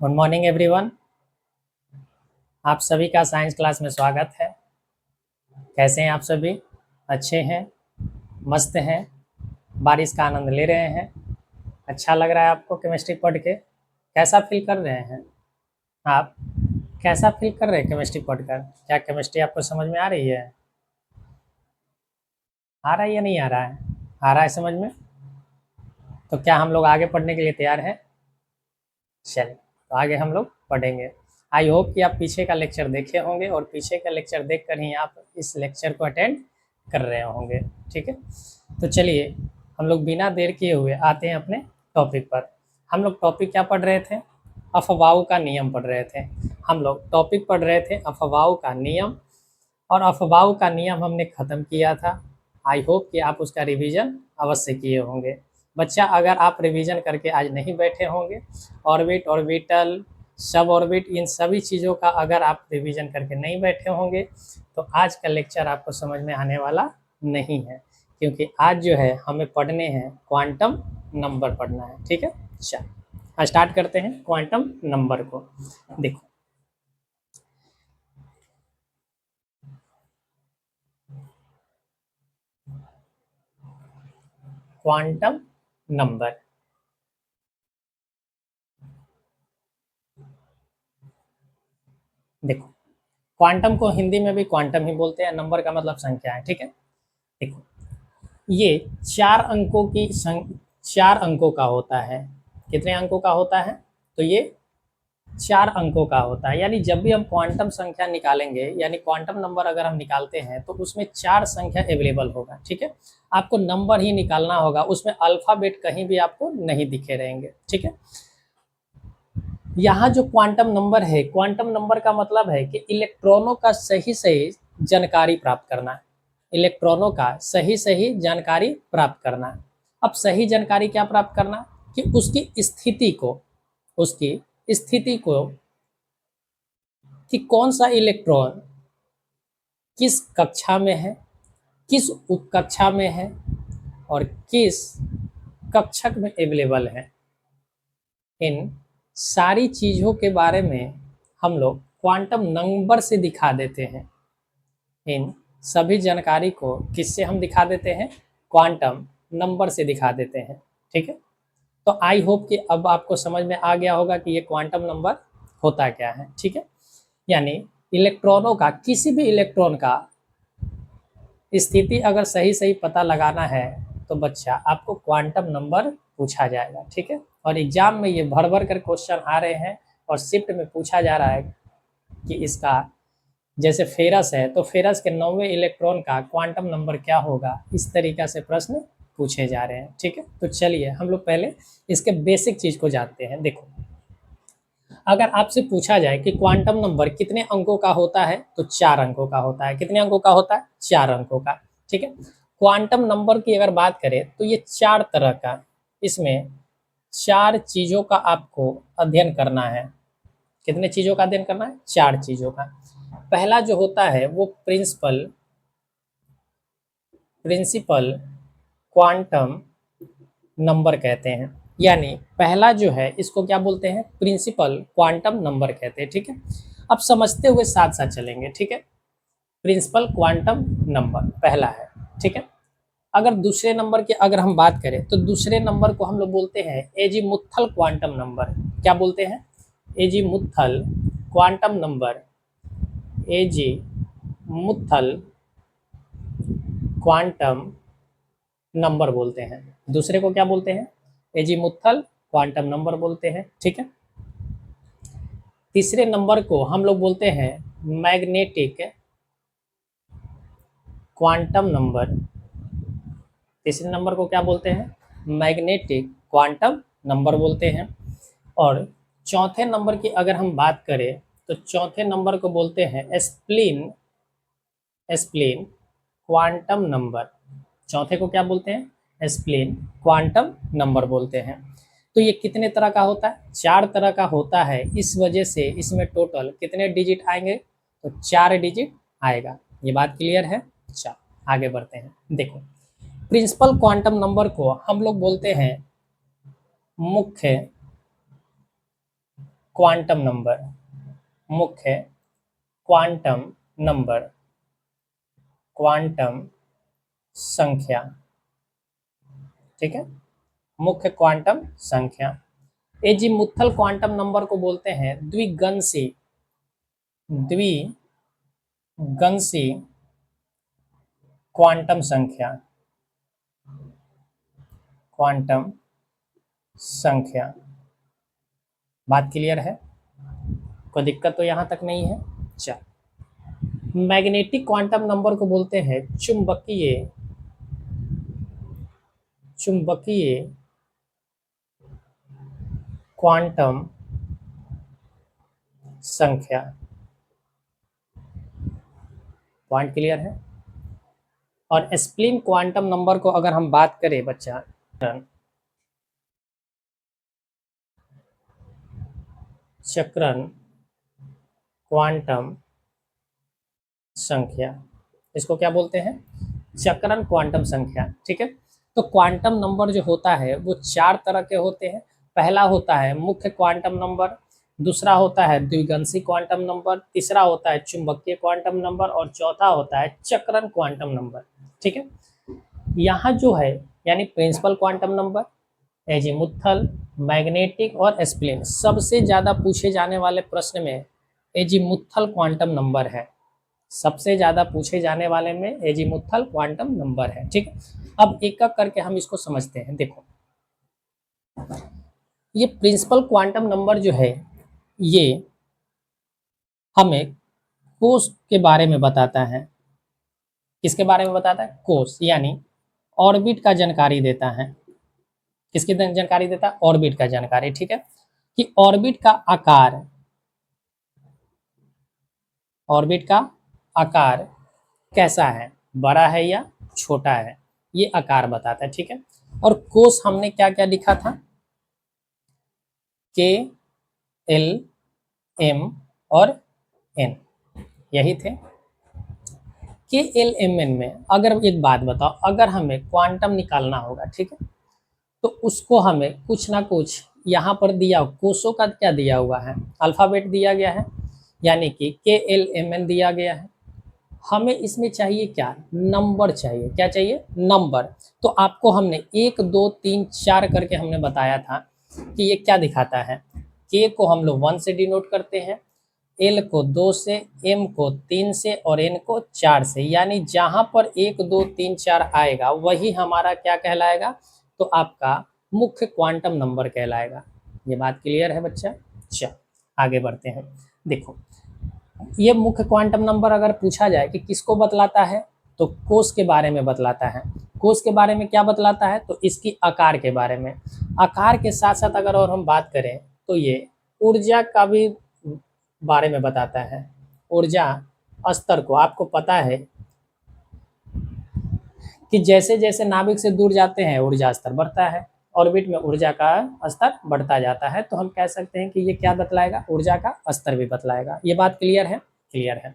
Good morning everyone. आप सभी का साइंस क्लास में स्वागत है। कैसे हैं आप सभी? अच्छे हैं? मस्त हैं? बारिश का आनंद ले रहे हैं? अच्छा लग रहा है आपको केमिस्ट्री पढ़ के? कैसा फील कर रहे हैं आप? कैसा फील कर रहे हैं केमिस्ट्री पढ़कर? क्या केमिस्ट्री आपको समझ में आ रही है? आ रहा है या नहीं आ रहा है? आ रहा है समझ में? तो क्या हम लोग आगे पढ़ने के लिए तैयार हैं? चलिए, तो आगे हम लोग पढ़ेंगे। आई होप कि आप पीछे का लेक्चर देखे होंगे और पीछे का लेक्चर देखकर ही आप इस लेक्चर को अटेंड कर रहे होंगे। ठीक है, तो चलिए हम लोग बिना देर किए हुए आते हैं अपने टॉपिक पर। हम लोग टॉपिक क्या पढ़ रहे थे? अफवाहों का नियम पढ़ रहे थे। हम लोग टॉपिक पढ़ रहे थे अफवाहों का नियम, और अफवाहों का नियम हमने ख़त्म किया था। आई होप कि आप उसका रिवीजन अवश्य किए होंगे। बच्चा, अगर आप रिवीजन करके आज नहीं बैठे होंगे, ऑर्बिट, ऑर्बिटल, सब ऑर्बिट, इन सभी चीज़ों का अगर आप रिवीजन करके नहीं बैठे होंगे तो आज का लेक्चर आपको समझ में आने वाला नहीं है, क्योंकि आज जो है हमें पढ़ने हैं क्वांटम नंबर पढ़ना है। ठीक है, चल स्टार्ट करते हैं क्वांटम नंबर को। देखो, क्वांटम नंबर, देखो क्वांटम को हिंदी में भी क्वांटम ही बोलते हैं। नंबर का मतलब संख्या है। ठीक है, देखो ये चार अंकों का होता है। कितने अंकों का होता है? तो ये 4 अंकों का होता है। यानी जब भी हम क्वांटम संख्या निकालेंगे, यानी क्वांटम नंबर अगर हम निकालते हैं तो उसमें 4 संख्या अवेलेबल होगा। ठीक है, आपको नंबर ही निकालना होगा, उसमें अल्फाबेट कहीं भी आपको नहीं दिखे रहेंगे। ठीक है, यहाँ जो क्वांटम नंबर है, क्वांटम नंबर का मतलब है कि इलेक्ट्रॉनों का सही सही जानकारी प्राप्त करना है। इलेक्ट्रॉनों का सही सही जानकारी प्राप्त करना है। अब सही जानकारी क्या प्राप्त करना है? कि उसकी स्थिति को, कि कौन सा इलेक्ट्रॉन किस कक्षा में है, किस उपकक्षा में है, और किस कक्षक में अवेलेबल है। इन सारी चीज़ों के बारे में हम लोग क्वांटम नंबर से दिखा देते हैं। इन सभी जानकारी को किससे हम दिखा देते हैं? क्वांटम नंबर से दिखा देते हैं। ठीक है, तो आई होप कि अब आपको समझ में आ गया होगा कि ये क्वांटम नंबर होता क्या है। ठीक है, यानी इलेक्ट्रॉनों का, किसी भी इलेक्ट्रॉन का स्थिति अगर सही सही पता लगाना है तो बच्चा आपको क्वांटम नंबर पूछा जाएगा। ठीक है, और एग्जाम में ये भर भर कर क्वेश्चन आ रहे हैं, और शिफ्ट में पूछा जा रहा है कि इसका, जैसे फेरस है तो फेरस के 9वें इलेक्ट्रॉन का क्वांटम नंबर क्या होगा, इस तरीका से प्रश्न पूछे जा रहे हैं। ठीक है, तो चलिए हम लोग पहले इसके बेसिक चीज को जानते हैं। देखो, अगर आपसे पूछा जाए कि क्वांटम नंबर कितने अंकों का होता है, तो 4 अंकों का होता है। कितने अंकों का होता है? 4 अंकों का। ठीक है, क्वांटम नंबर की अगर बात करें तो ये 4 तरह का, इसमें 4 चीज़ों का आपको अध्ययन करना है। कितने चीज़ों का अध्ययन करना है? 4 चीज़ों का। पहला जो होता है वो प्रिंसिपल क्वांटम नंबर कहते हैं। यानी पहला जो है इसको क्या बोलते हैं? प्रिंसिपल क्वांटम नंबर कहते हैं। ठीक है, अब समझते हुए साथ साथ चलेंगे। ठीक है, प्रिंसिपल क्वांटम नंबर पहला है। ठीक है, अगर दूसरे नंबर की अगर हम बात करें तो दूसरे नंबर को हम लोग बोलते हैं एजीमुथल क्वांटम नंबर। क्या बोलते हैं? Azimuthal quantum number. Azimuthal quantum number बोलते हैं। दूसरे को क्या बोलते हैं? एजीमुथल क्वांटम नंबर बोलते हैं। ठीक है, तीसरे नंबर को हम लोग बोलते हैं मैग्नेटिक क्वांटम नंबर। तीसरे नंबर को क्या बोलते हैं? मैग्नेटिक क्वांटम नंबर बोलते हैं। और चौथे नंबर की अगर हम बात करें तो चौथे नंबर को बोलते हैं स्प्लिन स्प्लिन क्वांटम नंबर। चौथे को क्या बोलते हैं? स्प्लिन क्वांटम नंबर बोलते हैं। तो ये कितने तरह का होता है? 4 तरह का होता है। इस वजह से इसमें टोटल कितने डिजिट आएंगे? तो 4 डिजिट आएगा। ये बात क्लियर है? अच्छा, आगे बढ़ते हैं। देखो, प्रिंसिपल क्वांटम नंबर को हम लोग बोलते हैं मुख्य क्वांटम नंबर, मुख्य क्वांटम नंबर, क्वांटम संख्या, ठीक है, मुख्य क्वांटम संख्या। एजीमुथल क्वांटम नंबर को बोलते हैं द्विगंशी, द्विगंशी क्वांटम संख्या, क्वांटम संख्या। बात क्लियर है? कोई दिक्कत तो यहां तक नहीं है? चल, मैग्नेटिक क्वांटम नंबर को बोलते हैं चुंबकीय, चुंबकीय क्वांटम संख्या। पॉइंट क्लियर है? और स्प्लिन क्वांटम नंबर को अगर हम बात करें बच्चा, चक्रण क्वांटम संख्या, इसको क्या बोलते हैं? चक्रण क्वांटम संख्या, ठीक है। तो क्वांटम नंबर जो होता है वो चार तरह के होते हैं। पहला होता है मुख्य क्वांटम नंबर, दूसरा होता है द्विगंशी क्वांटम नंबर, तीसरा होता है चुंबकीय क्वांटम नंबर और चौथा होता है चक्रण क्वांटम नंबर, ठीक है। यहाँ जो है यानी principal quantum number, azimuthal, magnetic और स्प्लिन, सबसे ज़्यादा पूछे जाने वाले प्रश्न में एजीमुथल क्वांटम नंबर है। सबसे ज़्यादा पूछे जाने वाले में एजीमुथल क्वांटम नंबर है, ठीक है। अब एक एक करके हम इसको समझते हैं। देखो, ये प्रिंसिपल क्वांटम नंबर जो है ये हमें कोस के बारे में बताता है। किसके बारे में बताता है? कोस, यानी ऑर्बिट का जानकारी देता है। किसकी जानकारी देता है? ऑर्बिट का जानकारी, ठीक है। कि ऑर्बिट का आकार, ऑर्बिट का आकार कैसा है, बड़ा है या छोटा है, ये आकार बताता है, ठीक है। और कोस हमने क्या क्या लिखा था? के, एल, एम और एन, यही थे। के, एल, एम, एन में अगर एक बात बताओ, अगर हमें क्वांटम निकालना होगा, ठीक है, तो उसको हमें कुछ ना कुछ यहाँ पर दिया, कोसों का क्या दिया हुआ है? अल्फ़ाबेट दिया गया है, यानी कि के, एल, एम, एन दिया गया है। हमें इसमें चाहिए क्या? नंबर चाहिए। क्या चाहिए? नंबर। तो आपको हमने 1 2 3 4 करके हमने बताया था कि ये क्या दिखाता है। के को हम लोग 1 से डिनोट करते हैं, एल को 2 से, एम को 3 से और एन को 4 से। यानी जहाँ पर 1 2 3 4 आएगा वही हमारा क्या कहलाएगा? तो आपका मुख्य क्वांटम नंबर कहलाएगा। ये बात क्लियर है बच्चा? चल आगे बढ़ते हैं। देखो, ये मुख्य क्वांटम नंबर अगर पूछा जाए कि किसको बतलाता है, तो कोस के बारे में बतलाता है। कोस के बारे में क्या बतलाता है? तो इसकी आकार के बारे में। आकार के साथ साथ अगर और हम बात करें तो ये ऊर्जा का भी बारे में बताता है। ऊर्जा स्तर को, आपको पता है कि जैसे जैसे नाभिक से दूर जाते हैं ऊर्जा स्तर बढ़ता है, ऑर्बिट में ऊर्जा का स्तर बढ़ता जाता है। तो हम कह सकते हैं कि ये क्या बतलाएगा? ऊर्जा का स्तर भी बतलाएगा। ये बात क्लियर है? क्लियर है।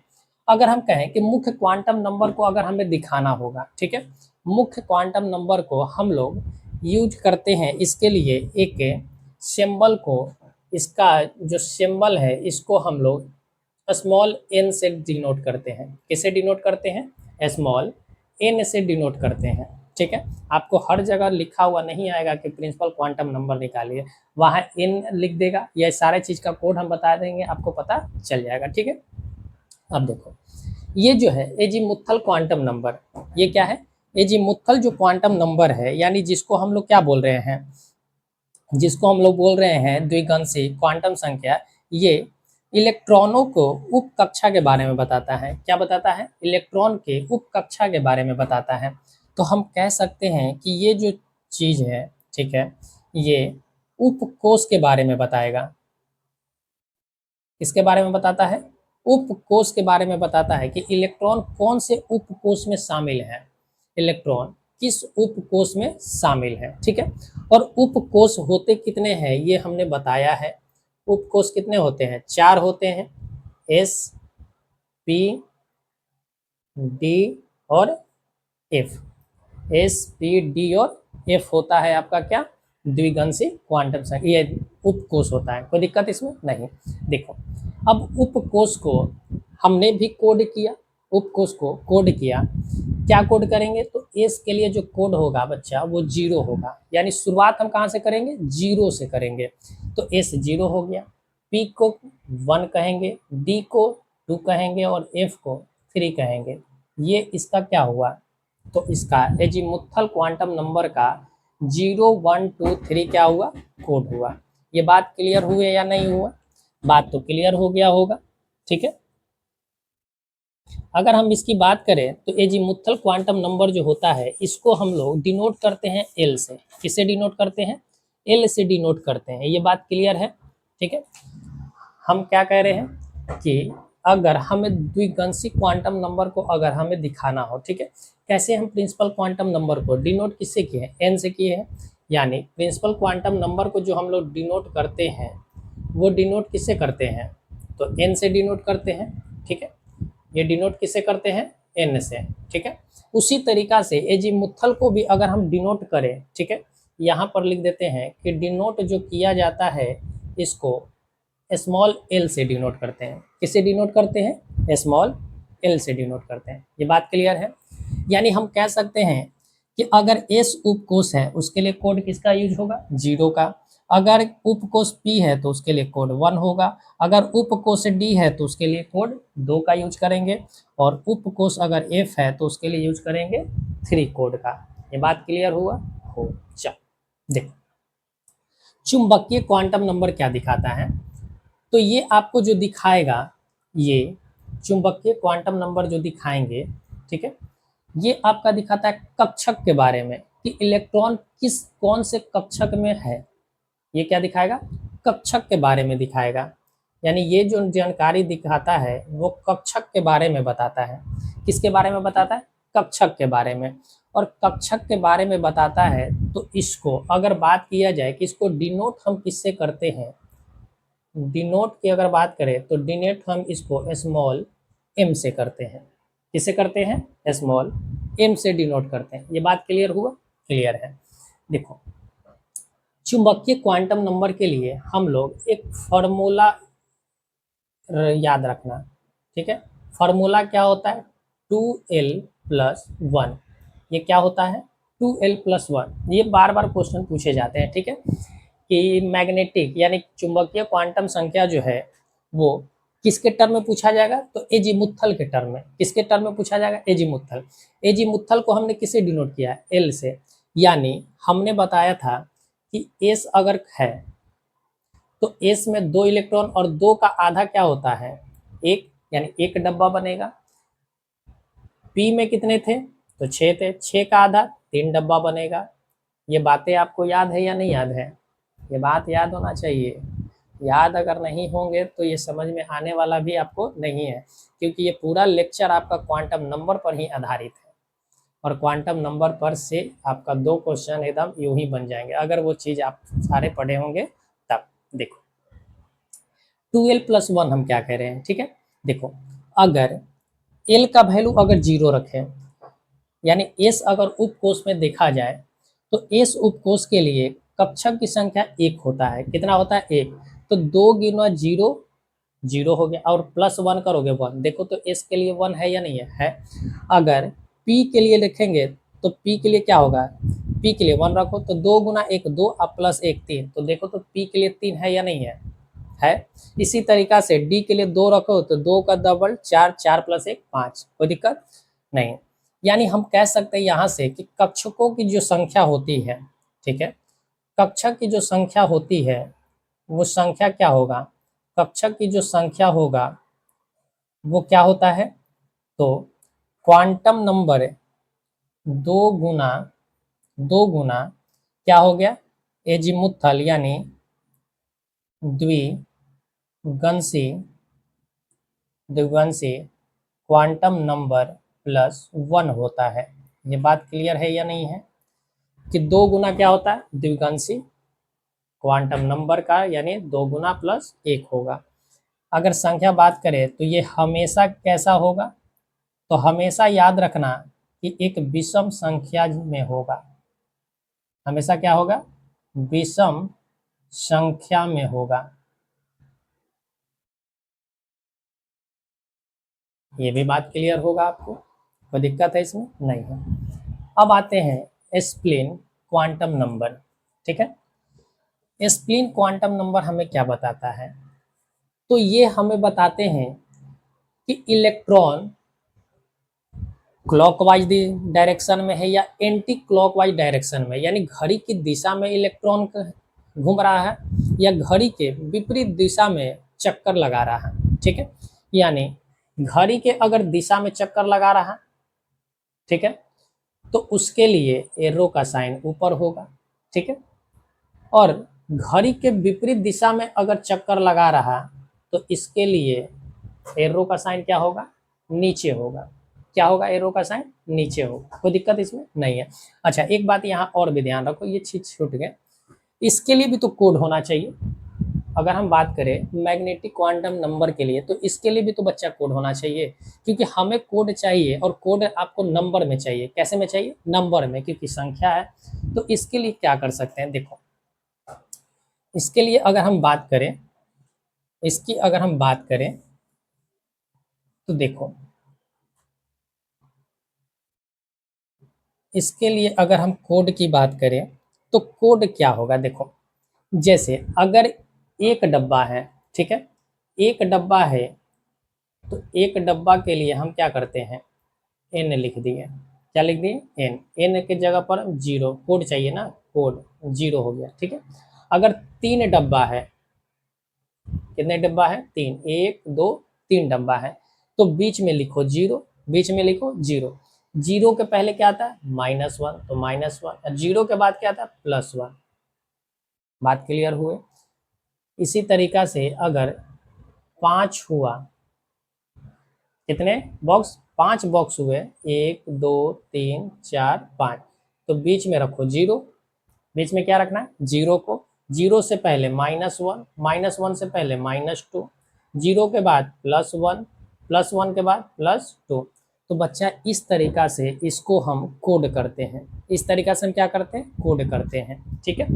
अगर हम कहें कि मुख्य क्वांटम नंबर को अगर हमें दिखाना होगा, ठीक है, मुख्य क्वांटम नंबर को हम लोग यूज करते हैं इसके लिए एक सिंबल को, इसका जो सिंबल है इसको हम लोग स्मॉल एन से डिनोट करते हैं। किसे डिनोट करते हैं? स्मॉल एन से डिनोट करते हैं, ठीक है। आपको हर जगह लिखा हुआ नहीं आएगा कि प्रिंसिपल क्वांटम नंबर निकालिए, वहाँ एन लिख देगा। यह सारे चीज़ का कोड हम बता देंगे, आपको पता चल जाएगा, ठीक है। अब देखो, ये जो है एजीमुथल क्वांटम नंबर, ये क्या है? एजीमुथल जो क्वांटम नंबर है, यानी जिसको हम लोग क्या बोल रहे हैं, जिसको हम लोग बोल रहे हैं द्विगंशी क्वांटम संख्या, ये इलेक्ट्रॉनों को उप कक्षा के बारे में बताता है। क्या बताता है? इलेक्ट्रॉन के उप कक्षा के बारे में बताता है। तो हम कह सकते हैं कि ये जो चीज़ है, ठीक है, ये उपकोष के बारे में बताएगा। किसके बारे में बताता है? उपकोष के बारे में बताता है कि इलेक्ट्रॉन कौन से उपकोष में शामिल है, इलेक्ट्रॉन किस उपकोष में शामिल है, ठीक है। और उपकोष होते कितने हैं ये हमने बताया है। उपकोष कितने होते हैं? 4 होते हैं, एस, पी, डी और एफ। एस, पी, डी और एफ होता है आपका क्या? द्विगंशी क्वांटम संख्या, ये उपकोष होता है, कोई दिक्कत इसमें नहीं। देखो अब उपकोष को हमने भी कोड किया, उपकोष को कोड किया, क्या कोड करेंगे, तो एस के लिए जो कोड होगा बच्चा वो 0 होगा, यानी शुरुआत हम कहाँ से करेंगे, 0 से करेंगे। तो एस 0 हो गया, पी को 1 कहेंगे, डी को 2 कहेंगे और एफ को 3 कहेंगे। ये इसका क्या हुआ, तो इसका एजीमुथल क्वांटम नंबर का 0 1 2 3 क्या हुआ, कोड हुआ। ये बात क्लियर हुई या नहीं हुआ, बात तो क्लियर हो गया होगा, ठीक है। अगर हम इसकी बात करें तो एजीमुथल क्वांटम नंबर जो होता है इसको हम लोग डिनोट करते हैं एल से। किससे डिनोट करते हैं, एल से डिनोट करते हैं। ये बात क्लियर है, ठीक है। हम क्या कह रहे हैं कि अगर हमें द्विगंशी क्वांटम नंबर को अगर हमें दिखाना हो, ठीक है, कैसे हम प्रिंसिपल क्वांटम नंबर को डिनोट किससे किए हैं, एन से किए हैं। यानी प्रिंसिपल क्वांटम नंबर को जो हम लोग डिनोट करते हैं वो डिनोट किससे करते हैं, तो एन से डिनोट करते हैं, ठीक है। ये डिनोट किससे करते हैं, एन से, ठीक है। उसी तरीका से एजीमुथल को भी अगर हम डिनोट करें, ठीक है, यहाँ पर लिख देते हैं कि डिनोट जो किया जाता है इसको स्मॉल एल से डिनोट करते हैं। किससे डिनोट करते हैं, स्मॉल एल से डिनोट करते हैं। ये बात क्लियर है। यानी हम कह सकते हैं कि अगर एस उपकोष है उसके लिए कोड किसका यूज होगा, 0 का। अगर उपकोष पी है तो उसके लिए कोड 1 होगा। अगर उपकोष डी है तो उसके लिए कोड 2 का यूज करेंगे। और उपकोष अगर एफ है तो उसके लिए यूज करेंगे 3 कोड का। ये बात क्लियर हुआ हो। चल देखो चुंबकीय क्वांटम नंबर क्या दिखाता है, तो ये आपको जो दिखाएगा, ये चुंबकीय क्वांटम नंबर जो दिखाएंगे, ठीक है, ये आपका दिखाता है कक्षक के बारे में कि इलेक्ट्रॉन किस कौन से कक्षक में है। ये क्या दिखाएगा, कक्षक के बारे में दिखाएगा। यानी ये जो जानकारी दिखाता है वो कक्षक के बारे में बताता है। किसके बारे में बताता है, कक्षक के बारे में। और कक्षक के बारे में बताता है तो इसको अगर बात किया जाए कि इसको डिनोट हम किससे करते हैं, डिनोट की अगर बात करें तो डिनोट हम इसको स्मॉल एम से करते हैं। किससे करते हैं, स्मॉल एम से डिनोट करते हैं। ये बात क्लियर हुआ, क्लियर है। देखो चुंबकीय क्वांटम नंबर के लिए हम लोग एक फॉर्मूला याद रखना, ठीक है। फॉर्मूला क्या होता है, 2l+1। ये क्या होता है, 2l+1। ये बार बार क्वेश्चन पूछे जाते हैं, ठीक है, कि मैग्नेटिक यानी चुंबकीय क्वांटम संख्या जो है वो किसके टर्म में पूछा जाएगा, तो एजीमुथल के टर्म में। किसके टर्म में पूछा जाएगा, एजीमुथल। एजीमुथल को हमने किससे डिनोट किया है, एल से। यानी हमने बताया था कि एस अगर है तो एस में 2 इलेक्ट्रॉन और 2 का आधा क्या होता है, 1, यानी 1 डब्बा बनेगा। पी में कितने थे, तो 6 थे, 6 का आधा 3 डब्बा बनेगा। ये बातें आपको याद है या नहीं याद है, ये बात याद होना चाहिए। याद अगर नहीं होंगे तो ये समझ में आने वाला भी आपको नहीं है, क्योंकि ये पूरा लेक्चर आपका क्वांटम नंबर पर ही आधारित है। और क्वांटम नंबर पर से आपका 2 क्वेश्चन एकदम यूं ही बन जाएंगे अगर वो चीज़ आप सारे पढ़े होंगे तब। देखो 2l+1 हम क्या कह रहे हैं, ठीक है। देखो अगर l का वैल्यू अगर 0 रखें, यानी s अगर उपकोष में देखा जाए तो s उपकोष के लिए कक्षक की संख्या 1 होता है। कितना होता है, 1। तो 2 गुना 0 0 हो गया, और +1 करोगे 1। देखो तो s के लिए 1 है या नहीं है, अगर p के लिए लिखेंगे तो p के लिए क्या होगा, p के लिए 1 रखो तो 2 गुना 1 2 और +1 3। तो देखो तो p के लिए 3 है या नहीं है। इसी तरीका से d के लिए 2 रखो तो 2 का डबल 4, 4 + 1 5। कोई दिक्कत नहीं। यानी हम कह सकते हैं यहाँ से कि कक्षकों की जो संख्या होती है, ठीक है, कक्षक की जो संख्या होती है वो संख्या क्या होगा, कक्षक की जो संख्या होगा वो क्या होता है, तो क्वांटम नंबर 2 गुना 2 गुना क्या हो गया, एजीमुथल यानी द्विगंशी क्वांटम नंबर +1 होता है। ये बात क्लियर है या नहीं है, कि 2 गुना क्या होता है, द्विगंशी क्वांटम नंबर का, यानी 2 गुना +1 होगा। अगर संख्या बात करें तो ये हमेशा कैसा होगा, तो हमेशा याद रखना कि एक विषम संख्या में होगा। हमेशा क्या होगा, विषम संख्या में होगा। ये भी बात क्लियर होगा आपको, कोई दिक्कत है इसमें? नहीं है। अब आते हैं स्प्लिन क्वांटम नंबर। ठीक है, स्प्लिन क्वांटम नंबर हमें क्या बताता है? तो ये हमें बताते हैं कि इलेक्ट्रॉन क्लॉकवाइज डायरेक्शन में है या एंटी क्लॉकवाइज डायरेक्शन में, यानी घड़ी की दिशा में इलेक्ट्रॉन घूम रहा है या घड़ी के विपरीत दिशा में चक्कर लगा रहा है। ठीक है, यानी घड़ी के अगर दिशा में चक्कर लगा रहा है, ठीक है, तो उसके लिए एरो का साइन ऊपर होगा। ठीक है, और घड़ी के विपरीत दिशा में अगर चक्कर लगा रहा तो इसके लिए एरो का साइन क्या होगा? नीचे होगा। क्या होगा? एरो का साइन नीचे होगा। कोई दिक्कत इसमें नहीं है। अच्छा, एक बात यहाँ और भी ध्यान रखो, ये चीज छूट गए, इसके लिए भी तो कोड होना चाहिए। अगर हम बात करें मैग्नेटिक क्वांटम नंबर के लिए, तो इसके लिए भी तो बच्चा कोड होना चाहिए, क्योंकि हमें कोड चाहिए और कोड आपको नंबर में चाहिए। कैसे में चाहिए? नंबर में, क्योंकि संख्या है। तो इसके लिए क्या कर सकते हैं? देखो, इसके लिए अगर हम बात करें, इसकी अगर हम बात करें तो देखो, इसके लिए अगर हम कोड की बात करें तो कोड क्या होगा? देखो, जैसे अगर एक डब्बा है, ठीक है, एक डब्बा है, तो एक डब्बा के लिए हम क्या करते हैं? एन लिख दिए। क्या लिख दिए? एन। एन के जगह पर जीरो, कोड चाहिए ना, कोड जीरो हो गया। ठीक है, अगर तीन डब्बा है, कितने डब्बा है? तीन, एक दो तीन डब्बा है, तो बीच में लिखो जीरो, बीच में लिखो जीरो। जीरो के पहले क्या आता है? -1, तो -1। जीरो के बाद क्या आता है? +1। बात क्लियर हुए? इसी तरीका से अगर 5 हुआ, कितने बॉक्स? 5 बॉक्स हुए, 1 2 3 4 5, तो बीच में रखो जीरो। बीच में क्या रखना है? जीरो को। जीरो से पहले -1, -1 से पहले -2, जीरो के बाद +1, +1 के बाद +2। तो बच्चा इस तरीका से इसको हम कोड करते हैं। इस तरीका से हम क्या करते हैं? कोड करते हैं। ठीक है,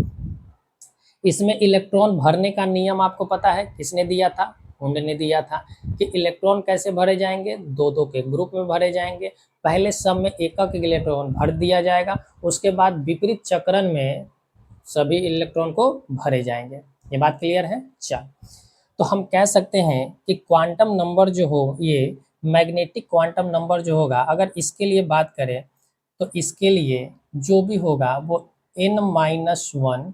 इसमें इलेक्ट्रॉन भरने का नियम आपको पता है, किसने दिया था? हुंड ने दिया था, कि इलेक्ट्रॉन कैसे भरे जाएंगे? दो दो के ग्रुप में भरे जाएंगे। पहले सब में एक एक इलेक्ट्रॉन भर दिया जाएगा, उसके बाद विपरीत चक्रण में सभी इलेक्ट्रॉन को भरे जाएंगे। ये बात क्लियर है? चल, तो हम कह सकते हैं कि क्वांटम नंबर जो हो, ये मैग्नेटिक क्वांटम नंबर जो होगा, अगर इसके लिए बात करें तो इसके लिए जो भी होगा वो n-1,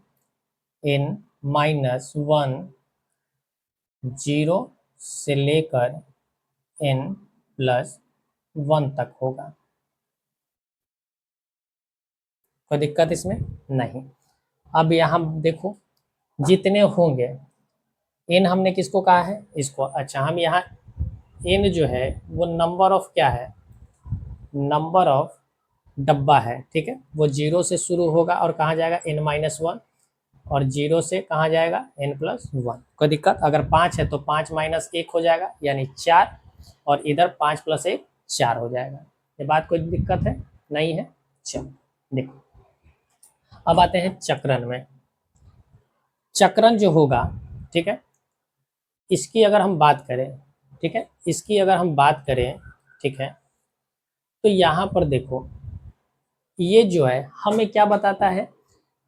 n-1, 0 से लेकर n+1 तक होगा। कोई दिक्कत इसमें नहीं। अब यहाँ देखो, जितने होंगे, n हमने किसको कहा है? इसको। अच्छा, हम यहाँ n जो है वो नंबर ऑफ क्या है? नंबर ऑफ डब्बा है। ठीक है, वो 0 से शुरू होगा और कहाँ जाएगा? n-1, और 0 से कहाँ जाएगा? n+1। कोई दिक्कत? अगर 5 है तो 5-1 हो जाएगा, यानी 4, और इधर 5 + 1 4 हो जाएगा। ये बात कोई दिक्कत है? नहीं है। चलो देखो, अब आते हैं चक्रण में। चक्रण जो होगा, ठीक है, इसकी अगर हम बात करें, ठीक है, इसकी अगर हम बात करें, ठीक है, तो यहाँ पर देखो, ये जो है हमें क्या बताता है?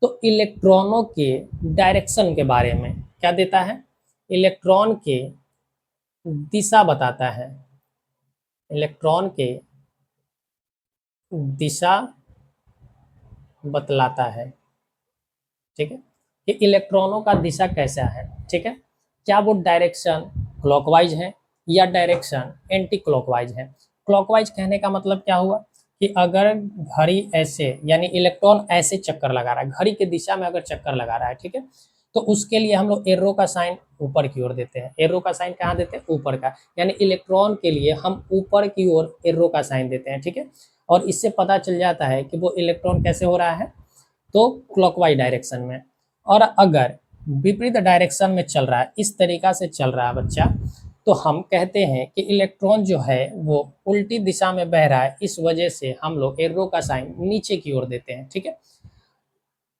तो इलेक्ट्रॉनों के डायरेक्शन के बारे में क्या देता है? इलेक्ट्रॉन के दिशा बताता है। इलेक्ट्रॉन के दिशा बतलाता है। ठीक है, कि इलेक्ट्रॉनों का दिशा कैसा है। ठीक है, क्या वो डायरेक्शन क्लॉकवाइज है या डायरेक्शन एंटी क्लॉकवाइज है? क्लॉकवाइज कहने का मतलब क्या हुआ? कि अगर घड़ी ऐसे, यानी इलेक्ट्रॉन ऐसे चक्कर लगा रहा है, घड़ी के दिशा में अगर चक्कर लगा रहा है, ठीक है, तो उसके लिए हम लोग एरो का साइन ऊपर की ओर देते हैं। एरो का साइन कहाँ देते हैं? ऊपर का, यानी इलेक्ट्रॉन के लिए हम ऊपर की ओर एरो का साइन देते हैं। ठीक है, और इससे पता चल जाता है कि वो इलेक्ट्रॉन कैसे हो रहा है? तो क्लॉकवाइज डायरेक्शन में। और अगर विपरीत डायरेक्शन में चल रहा है, इस तरीका से चल रहा है बच्चा, तो हम कहते हैं कि इलेक्ट्रॉन जो है वो उल्टी दिशा में बह रहा है। इस वजह से हम लोग एरो का साइन नीचे की ओर देते हैं। ठीक है,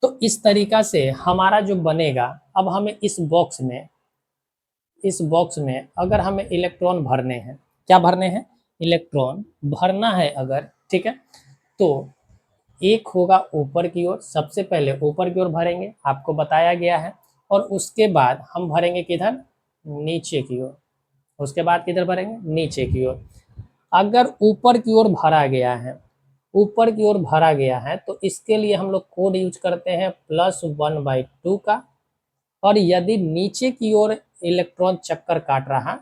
तो इस तरीका से हमारा जो बनेगा, अब हमें इस बॉक्स में अगर हमें इलेक्ट्रॉन भरने हैं, क्या भरने हैं, इलेक्ट्रॉन भरना है अगर, ठीक है, तो एक होगा ऊपर की ओर, सबसे पहले ऊपर की ओर भरेंगे, आपको बताया गया है, और उसके बाद हम भरेंगे किधर, नीचे की ओर, उसके बाद किधर भरेंगे, नीचे की ओर। अगर ऊपर की ओर भरा गया है, ऊपर की ओर भरा गया है, तो इसके लिए हम लोग कोड यूज करते हैं +1/2 का, और यदि नीचे की ओर इलेक्ट्रॉन चक्कर काट रहा,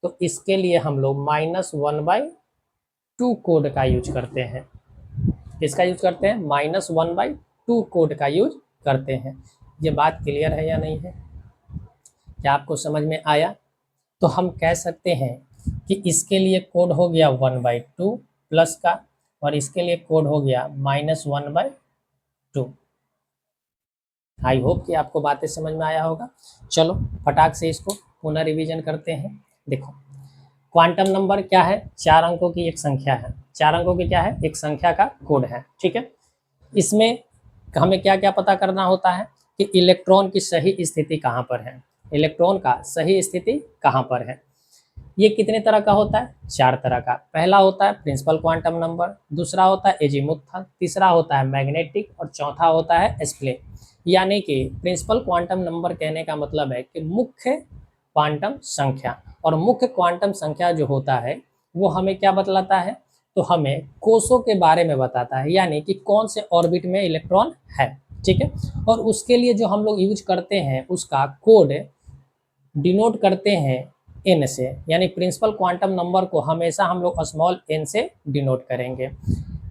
तो इसके लिए हम लोग -1/2 कोड का यूज करते हैं। किसका यूज करते हैं, -1/2 कोड का यूज करते हैं। ये बात क्लियर है या नहीं है, क्या आपको समझ में आया? तो हम कह सकते हैं कि इसके लिए कोड हो गया 1/2 प्लस का, और इसके लिए कोड हो गया -1/2। आई होप कि आपको बातें समझ में आया होगा। चलो फटाक से इसको पुनः रिवीजन करते हैं। देखो, क्वांटम नंबर क्या है, 4 अंकों की एक संख्या है, 4 अंकों की क्या है, एक संख्या का कोड है, ठीक है। इसमें हमें क्या क्या पता करना होता है कि इलेक्ट्रॉन की सही स्थिति कहाँ पर है, इलेक्ट्रॉन का सही स्थिति कहाँ पर है। ये कितने तरह का होता है, 4 तरह का। पहला होता है प्रिंसिपल क्वांटम नंबर, दूसरा होता है एजीमुथ, तीसरा होता है मैग्नेटिक, और चौथा होता है स्प्लिट। यानी कि प्रिंसिपल क्वांटम नंबर कहने का मतलब है कि मुख्य क्वांटम संख्या, और मुख्य क्वांटम संख्या जो होता है वो हमें क्या बतलाता है, तो हमें कोषों के बारे में बताता है, यानी कि कौन से ऑर्बिट में इलेक्ट्रॉन है, ठीक है। और उसके लिए जो हम लोग यूज करते हैं उसका कोड डिनोट करते हैं एन से, यानी प्रिंसिपल क्वांटम नंबर को हमेशा हम लोग स्मॉल एन से डिनोट करेंगे।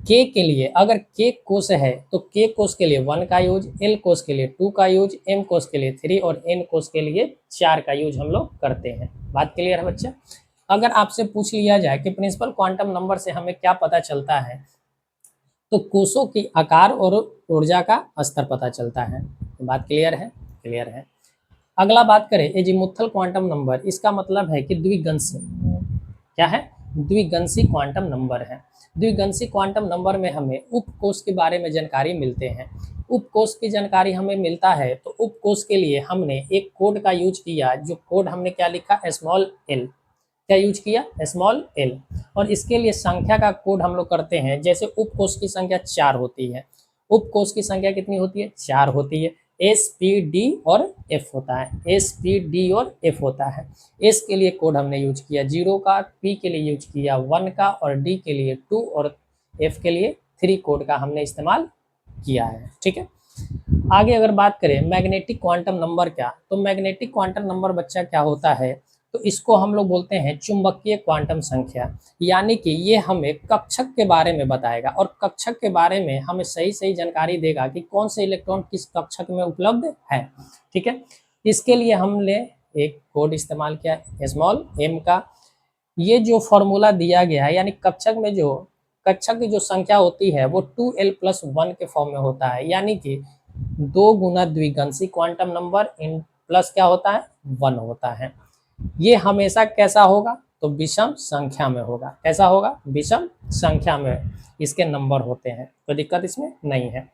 के के लिए अगर के कोष है तो के कोष के लिए 1 का यूज, एल कोष के लिए 2 का यूज, एम कोष के लिए 3 और एन कोष के लिए 4 का यूज हम लोग करते हैं। बात क्लियर है बच्चा? अगर आपसे पूछ लिया जाए कि प्रिंसिपल क्वांटम नंबर से हमें क्या पता चलता है, तो कोषों की आकार और ऊर्जा का स्तर पता चलता है। बात क्लियर है? क्लियर है। अगला बात करें एजीमुथल क्वांटम नंबर, इसका मतलब है कि द्विगंशी, क्या है, द्विगंशी क्वांटम नंबर है। द्विगंशी क्वांटम नंबर में हमें उपकोष के बारे में जानकारी मिलते हैं। उपकोष की जानकारी हमें मिलता है तो उपकोष के लिए हमने एक कोड का यूज किया, जो कोड हमने क्या लिखा, स्मॉल एल, क्या यूज किया, स्मॉल एल। और इसके लिए संख्या का कोड हम लोग करते हैं, जैसे उपकोष की संख्या 4 होती है, उपकोष की संख्या कितनी होती है, 4 होती है। एस पी डी और एफ होता है, एस पी डी और एफ होता है। एस के लिए कोड हमने यूज किया 0 का, पी के लिए यूज किया 1 का, और डी के लिए 2 और एफ के लिए 3 कोड का हमने इस्तेमाल किया है, ठीक है। आगे अगर बात करें मैग्नेटिक क्वांटम नंबर क्या, तो मैग्नेटिक क्वांटम नंबर बच्चा क्या होता है, तो इसको हम लोग बोलते हैं चुंबकीय क्वांटम संख्या। यानी कि ये हमें कक्षक के बारे में बताएगा, और कक्षक के बारे में हमें सही सही जानकारी देगा कि कौन से इलेक्ट्रॉन किस कक्षक में उपलब्ध है, ठीक है। इसके लिए हमने एक कोड इस्तेमाल किया स्मॉल एम का। ये जो फॉर्मूला दिया गया है, यानी कक्षक में जो कक्षक की जो संख्या होती है वो 2l+1 के फॉर्म में होता है, यानी कि 2 गुना द्विगंशी क्वांटम नंबर इन प्लस क्या होता है, 1 होता है। ये हमेशा कैसा होगा, तो विषम संख्या में होगा। कैसा होगा, विषम संख्या में इसके नंबर होते हैं, तो दिक्कत इसमें नहीं है।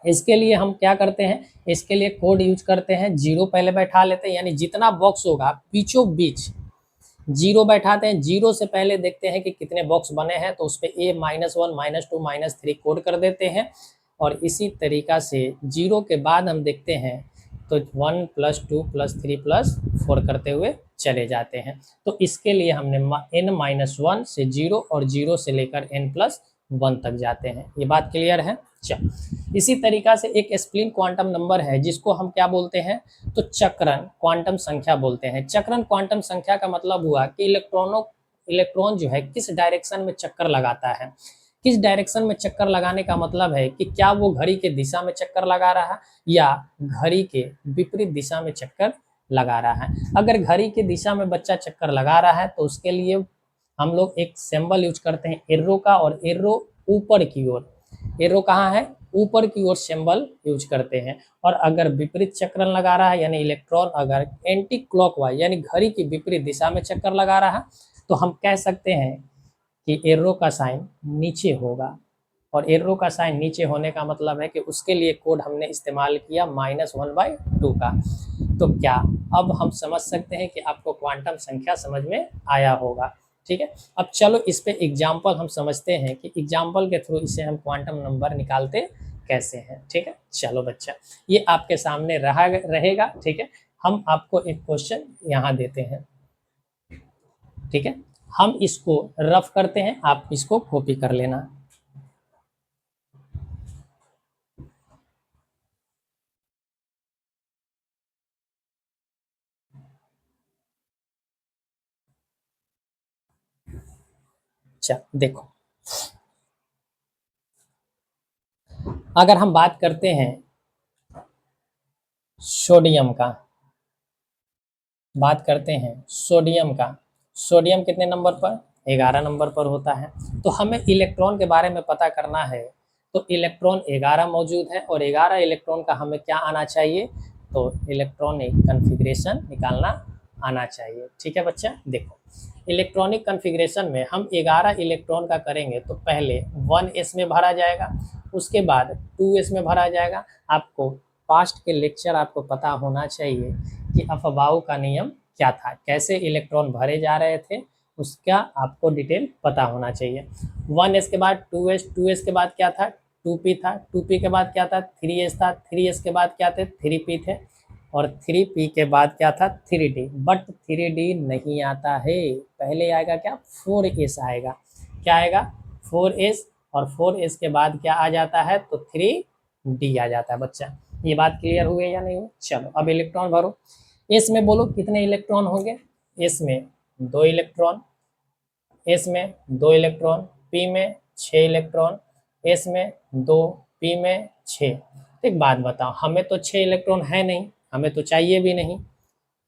इसके लिए हम क्या करते हैं, इसके लिए कोड यूज करते हैं, 0 पहले बैठा लेते हैं, यानी जितना बॉक्स होगा बीचों बीच 0 बैठाते हैं। 0 से पहले देखते हैं कि कितने बॉक्स बने हैं, तो उस पर A -1 -2 -3 कोड कर देते हैं, और इसी तरीका से 0 के बाद हम देखते हैं तो 1 + 2 + 3 + 4 करते हुए चले जाते हैं। तो इसके लिए हमने n-1 से 0 और 0 से लेकर n+1 तक जाते हैं। ये बात क्लियर है? चल, इसी तरीका से एक स्प्लिन क्वांटम नंबर है जिसको हम क्या बोलते हैं, तो चक्रण क्वांटम संख्या बोलते हैं। चक्रण क्वांटम संख्या का मतलब हुआ कि इलेक्ट्रॉन जो है किस डायरेक्शन में चक्कर लगाता है। किस डायरेक्शन में चक्कर लगाने का मतलब है कि क्या वो घड़ी के दिशा में चक्कर लगा रहा है या घड़ी के विपरीत दिशा में चक्कर लगा रहा है। अगर घड़ी के दिशा में बच्चा चक्कर लगा रहा है तो उसके लिए हम लोग एक सिंबल यूज करते हैं एर्रो का, और एर्रो ऊपर की ओर, एरो कहाँ है, ऊपर की ओर सिंबल यूज करते हैं। और अगर विपरीत चक्कर लगा रहा है, यानी इलेक्ट्रॉन अगर एंटी क्लॉकवाइज यानी घड़ी की विपरीत दिशा में चक्कर लगा रहा है, तो हम कह सकते हैं कि एरो का साइन नीचे होगा। और एरो का साइन नीचे होने का मतलब है कि उसके लिए कोड हमने इस्तेमाल किया -1/2 का। तो क्या अब हम समझ सकते हैं कि आपको क्वांटम संख्या समझ में आया होगा। ठीक है, अब चलो इस पे एग्जाम्पल हम समझते हैं कि एग्जाम्पल के थ्रू इसे हम क्वांटम नंबर निकालते कैसे हैं। ठीक है, चलो बच्चा, ये आपके सामने रहेगा। ठीक है, हम आपको एक क्वेश्चन यहाँ देते हैं। ठीक है, हम इसको रफ करते हैं, आप इसको कॉपी कर लेना। अच्छा देखो, अगर हम बात करते हैं सोडियम का, बात करते हैं सोडियम का, सोडियम कितने नंबर पर, 11 नंबर पर होता है। तो हमें इलेक्ट्रॉन के बारे में पता करना है, तो इलेक्ट्रॉन 11 मौजूद है और 11 इलेक्ट्रॉन का हमें क्या आना चाहिए, तो इलेक्ट्रॉनिक कन्फिग्रेशन निकालना आना चाहिए। ठीक है बच्चा, देखो इलेक्ट्रॉनिक कन्फिग्रेशन में हम 11 इलेक्ट्रॉन का करेंगे तो पहले 1s में भरा जाएगा, उसके बाद 2s में भरा जाएगा। आपको पास्ट के लेक्चर आपको पता होना चाहिए कि अफबाऊ का नियम क्या था, कैसे इलेक्ट्रॉन भरे जा रहे थे, उसका आपको डिटेल पता होना चाहिए। 1s के बाद 2s, 2s के बाद क्या था, 2p था, 2p के बाद क्या था, 3s था, 3s के बाद क्या थे, 3p थे, और 3p के बाद क्या था, 3d। बट 3d नहीं आता है, पहले आएगा क्या, 4s आएगा। क्या आएगा, 4s, और 4s के बाद क्या आ जाता है, तो 3d आ जाता है। बच्चा ये बात क्लियर हुई है या नहीं हुई? चलो अब इलेक्ट्रॉन भरो। एस में बोलो कितने इलेक्ट्रॉन होंगे, एस में 2 इलेक्ट्रॉन, एस में 2 इलेक्ट्रॉन, पी में 6 इलेक्ट्रॉन, एस में 2, पी में 6। एक बात बताओ, हमें तो 6 इलेक्ट्रॉन है नहीं, हमें तो चाहिए भी नहीं।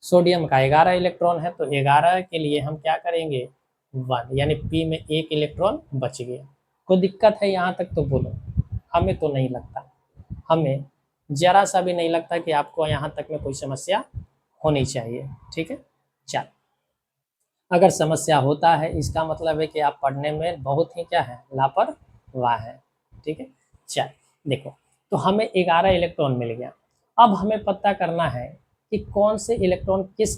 सोडियम का 11 इलेक्ट्रॉन है, तो 11 के लिए हम क्या करेंगे, 1, यानी पी में 1 इलेक्ट्रॉन बच गया। कोई दिक्कत है यहाँ तक तो बोलो, हमें तो नहीं लगता, हमें जरा सा भी नहीं लगता कि आपको यहाँ तक में कोई समस्या होनी चाहिए। ठीक है, चल, अगर समस्या होता है इसका मतलब है कि आप पढ़ने में बहुत ही क्या है, लापरवाह है। ठीक है, चल देखो, तो हमें 11 इलेक्ट्रॉन मिल गया। अब हमें पता करना है कि कौन से इलेक्ट्रॉन किस,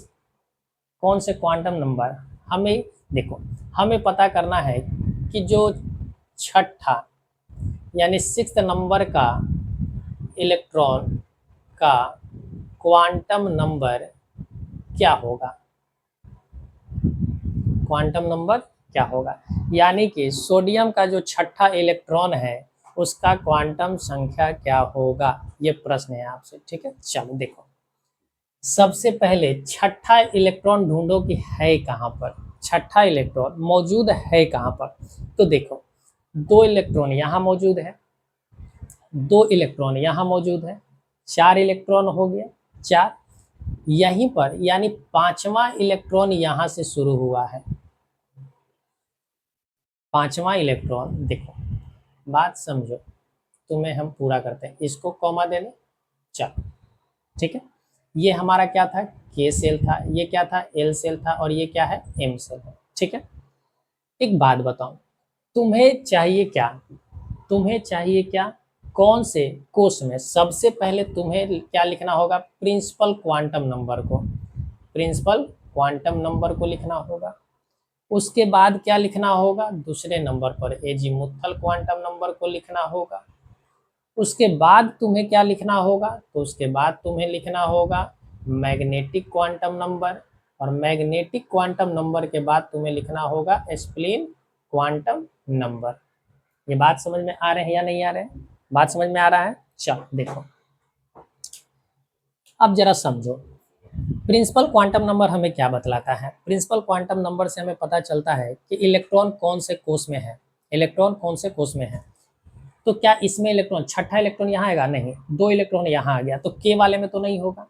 कौन से क्वांटम नंबर, हमें देखो, हमें पता करना है कि जो छठा यानी 6th नंबर का इलेक्ट्रॉन का क्वांटम नंबर क्या होगा, क्वांटम नंबर क्या होगा, यानी कि सोडियम का जो छठा इलेक्ट्रॉन है उसका क्वांटम संख्या क्या होगा, ये प्रश्न है आपसे। ठीक है, चलो देखो, सबसे पहले छठा इलेक्ट्रॉन ढूंढो कि है कहाँ पर, छठा इलेक्ट्रॉन मौजूद है कहाँ पर। तो देखो 2 इलेक्ट्रॉन यहाँ मौजूद है, 2 इलेक्ट्रॉन यहाँ मौजूद है, 4 इलेक्ट्रॉन हो गया, 4 यहीं पर, यानी 5वां इलेक्ट्रॉन यहाँ से शुरू हुआ है। 5वां इलेक्ट्रॉन, देखो बात समझो, तुम्हें हम पूरा करते हैं, इसको कॉमा दे दें, चलो ठीक है। ये हमारा क्या था, के सेल था, ये क्या था, एल सेल था, और ये क्या है, एम सेल है। ठीक है, एक बात बताओ, तुम्हें चाहिए क्या, तुम्हें चाहिए क्या, कौन से कोष में सबसे पहले तुम्हें क्या लिखना होगा, प्रिंसिपल क्वांटम नंबर को, प्रिंसिपल क्वांटम नंबर को लिखना होगा। उसके बाद क्या लिखना होगा, दूसरे नंबर पर एजीमुथल क्वांटम नंबर को लिखना होगा। उसके बाद तुम्हें क्या लिखना होगा, तो उसके बाद तुम्हें लिखना होगा मैग्नेटिक क्वांटम नंबर, और मैग्नेटिक क्वांटम नंबर के बाद तुम्हें लिखना होगा स्प्लिन क्वांटम नंबर। ये बात समझ में आ रहे हैं या नहीं आ रहे हैं, बात समझ में आ रहा है। चलो देखो, अब जरा समझो, प्रिंसिपल क्वांटम नंबर हमें क्या बतलाता है, प्रिंसिपल क्वांटम नंबर से हमें पता चलता है कि इलेक्ट्रॉन कौन से कोष में है, इलेक्ट्रॉन कौन से कोष में है। तो क्या इसमें इलेक्ट्रॉन, छठा इलेक्ट्रॉन यहाँ आएगा, नहीं, 2 इलेक्ट्रॉन यहाँ आ गया, तो के वाले में तो नहीं होगा।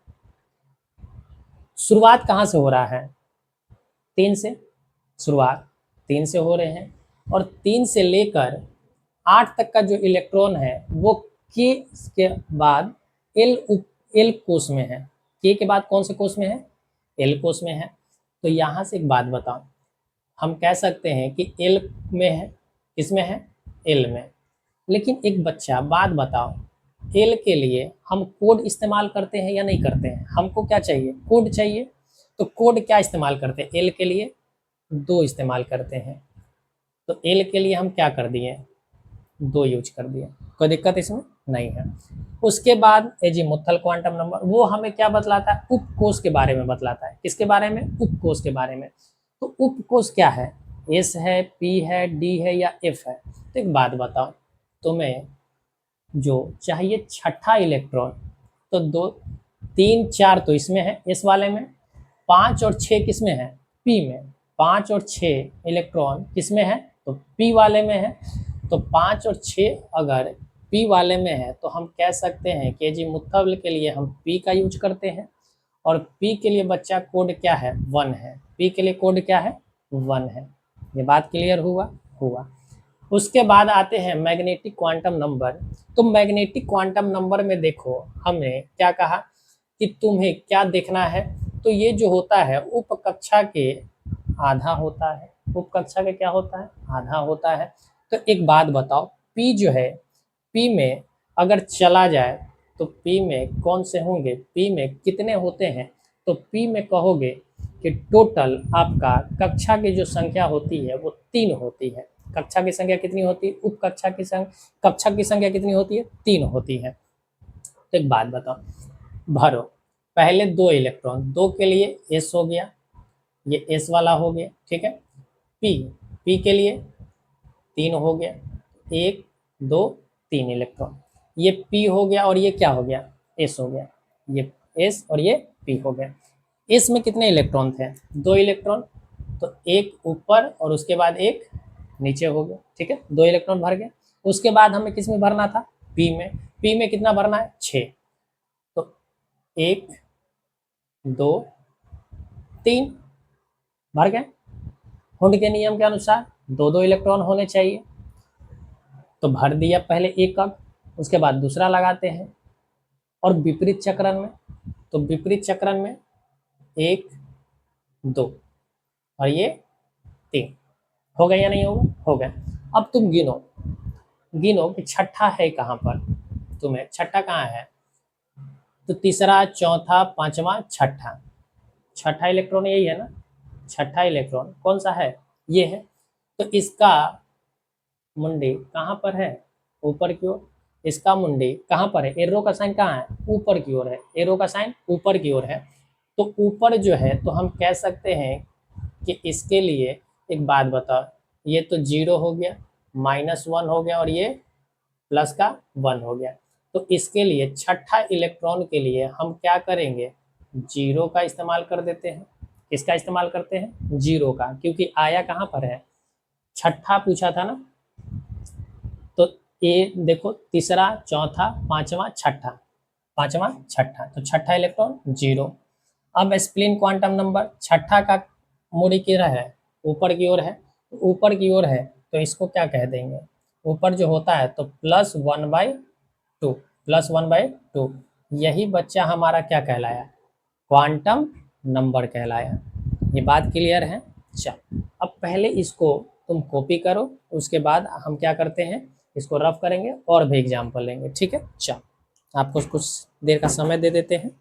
शुरुआत कहाँ से हो रहा है, 3 से, शुरुआत 3 से हो रहे हैं, और 3 से लेकर 8 तक का जो इलेक्ट्रॉन है वो के के बाद एल एल कोष में है। के बाद कौन से कोष में है, एल कोष में है। तो यहाँ से एक बात बताओ, हम कह सकते हैं कि एल में है, किसमें है, एल में। लेकिन एक बच्चा बात बताओ, एल के लिए हम कोड इस्तेमाल करते हैं या नहीं करते हैं? हमको क्या चाहिए? कोड चाहिए। तो कोड क्या इस्तेमाल करते हैं एल के लिए? दो इस्तेमाल करते हैं। तो एल के लिए हम क्या कर दिए? दो यूज कर दिए। कोई दिक्कत इसमें नहीं है। उसके बाद एजीमुथल क्वांटम नंबर, वो हमें क्या बतलाता है? उपकोष के बारे में बतलाता है। किसके बारे में? उपकोष के बारे में। तो उपकोष क्या है? एस है, पी है, डी है या एफ है? तो एक बात बताओ, तुम्हें जो चाहिए छठा इलेक्ट्रॉन, तो दो, तीन, चार तो इसमें है एस वाले में, पाँच और छः किस में है? पी में। पाँच और छः इलेक्ट्रॉन किस में है? तो पी वाले में है। तो पाँच और छः अगर पी वाले में है तो हम कह सकते हैं कि जी मुत्तबल के लिए हम पी का यूज करते हैं। और पी के लिए बच्चा कोड क्या है? वन है। पी के लिए कोड क्या है? वन है। ये बात क्लियर हुआ? हुआ। उसके बाद आते हैं मैग्नेटिक क्वांटम नंबर। तो मैग्नेटिक क्वांटम नंबर में देखो, हमने क्या कहा कि तुम्हें क्या देखना है? तो ये जो होता है उपकक्षा के आधा होता है। उपकक्षा के क्या होता है? आधा होता है। तो एक बात बताओ, पी जो है, पी में अगर चला जाए तो पी में कौन से होंगे? पी में कितने होते हैं? तो पी में कहोगे कि टोटल आपका कक्षा की जो संख्या होती है वो तीन होती है। कक्षा की संख्या कितनी होती है? उप कक्षा की संख्या कितनी होती है? तीन होती है। तो एक बात बताओ, भरो पहले दो इलेक्ट्रॉन, दो के लिए एस हो गया, ये एस वाला हो गया, ठीक है। पी, पी के लिए तीन हो गया, एक, दो, तीन इलेक्ट्रॉन। ये पी हो गया और ये क्या हो गया? एस हो गया। ये एस और ये पी हो गया। एस में कितने इलेक्ट्रॉन थे? दो इलेक्ट्रॉन। तो एक ऊपर और उसके बाद एक नीचे हो गया, ठीक है। दो इलेक्ट्रॉन भर गए। उसके बाद हमें किस में भरना था? पी में। पी में कितना भरना है? छः। तो एक, दो, तीन भर गए। हुंड के नियम के अनुसार दो दो इलेक्ट्रॉन होने चाहिए। तो भर दिया पहले एक कप, उसके बाद दूसरा लगाते हैं। और विपरीत चक्रण में, तो विपरीत चक्रण में एक, दो और ये तीन। हो गया या नहीं होगा? हो गया। अब तुम गिनो, गिनो कि छठा है कहाँ पर? तुम्हें छठा कहाँ है? तो तीसरा, चौथा, पांचवा, छठा। छठा इलेक्ट्रॉन यही है ना? छठा इलेक्ट्रॉन कौन सा है? ये है। तो इसका मुंडी कहाँ पर है? ऊपर की ओर। इसका मुंडी कहाँ पर है? एरो का साइन कहाँ है? ऊपर की ओर है। एरो का साइन ऊपर की ओर है। तो ऊपर जो है, तो हम कह सकते हैं कि इसके लिए एक बात बताओ, ये तो जीरो हो गया, माइनस वन हो गया और ये प्लस का वन हो गया। तो इसके लिए छठा इलेक्ट्रॉन के लिए हम क्या करेंगे? जीरो का इस्तेमाल कर देते हैं। किसका इस्तेमाल करते हैं? जीरो का, क्योंकि आया कहाँ पर है? छठा पूछा था ना। तो ये देखो, तीसरा, चौथा, पांचवा, छठा। पांचवा, छठा, तो छठा इलेक्ट्रॉन जीरो। अब स्प्लिन क्वांटम नंबर, छठा का मुड़ी किधर है? ऊपर की ओर है। ऊपर की ओर है तो इसको क्या कह देंगे? ऊपर जो होता है तो plus one by two. Plus one by two. यही बच्चा हमारा क्या कहलाया? क्वांटम नंबर कहलाया। ये बात क्लियर है? चल, अब पहले इसको तुम कॉपी करो, उसके बाद हम क्या करते हैं, इसको रफ करेंगे और भी एग्जाम्पल लेंगे, ठीक है। चल, आपको कुछ देर का समय दे देते हैं।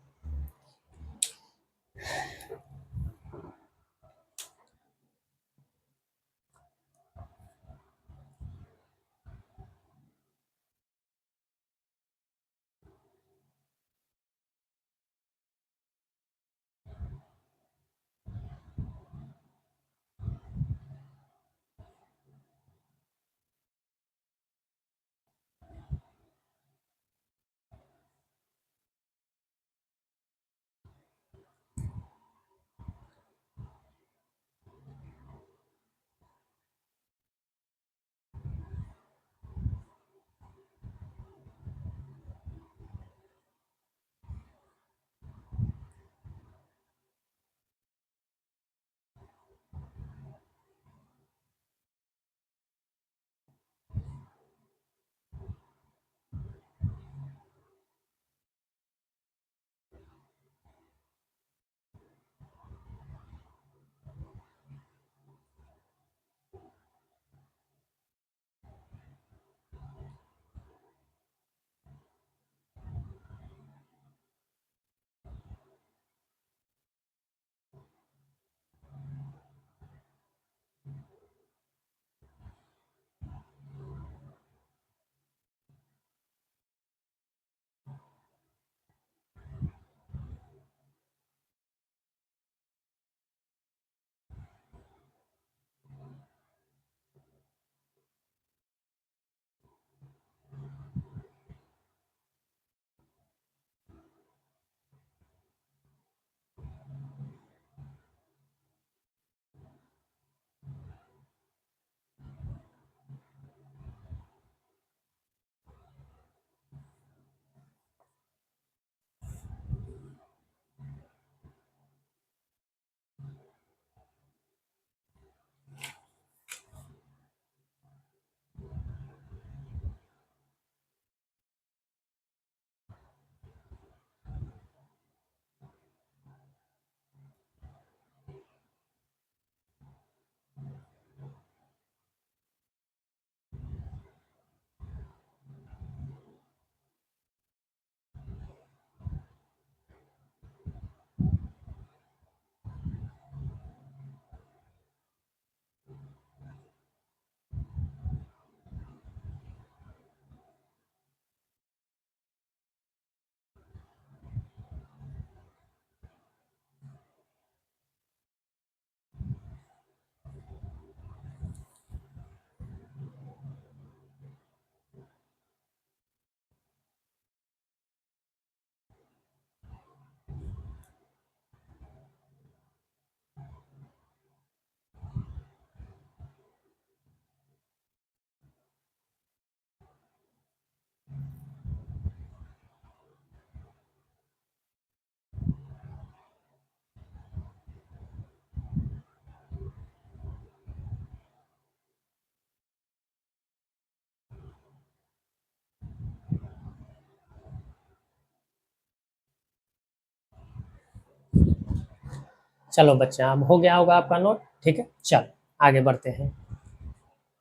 चलो बच्चा, अब हो गया होगा आपका नोट, ठीक है। चलो आगे बढ़ते हैं।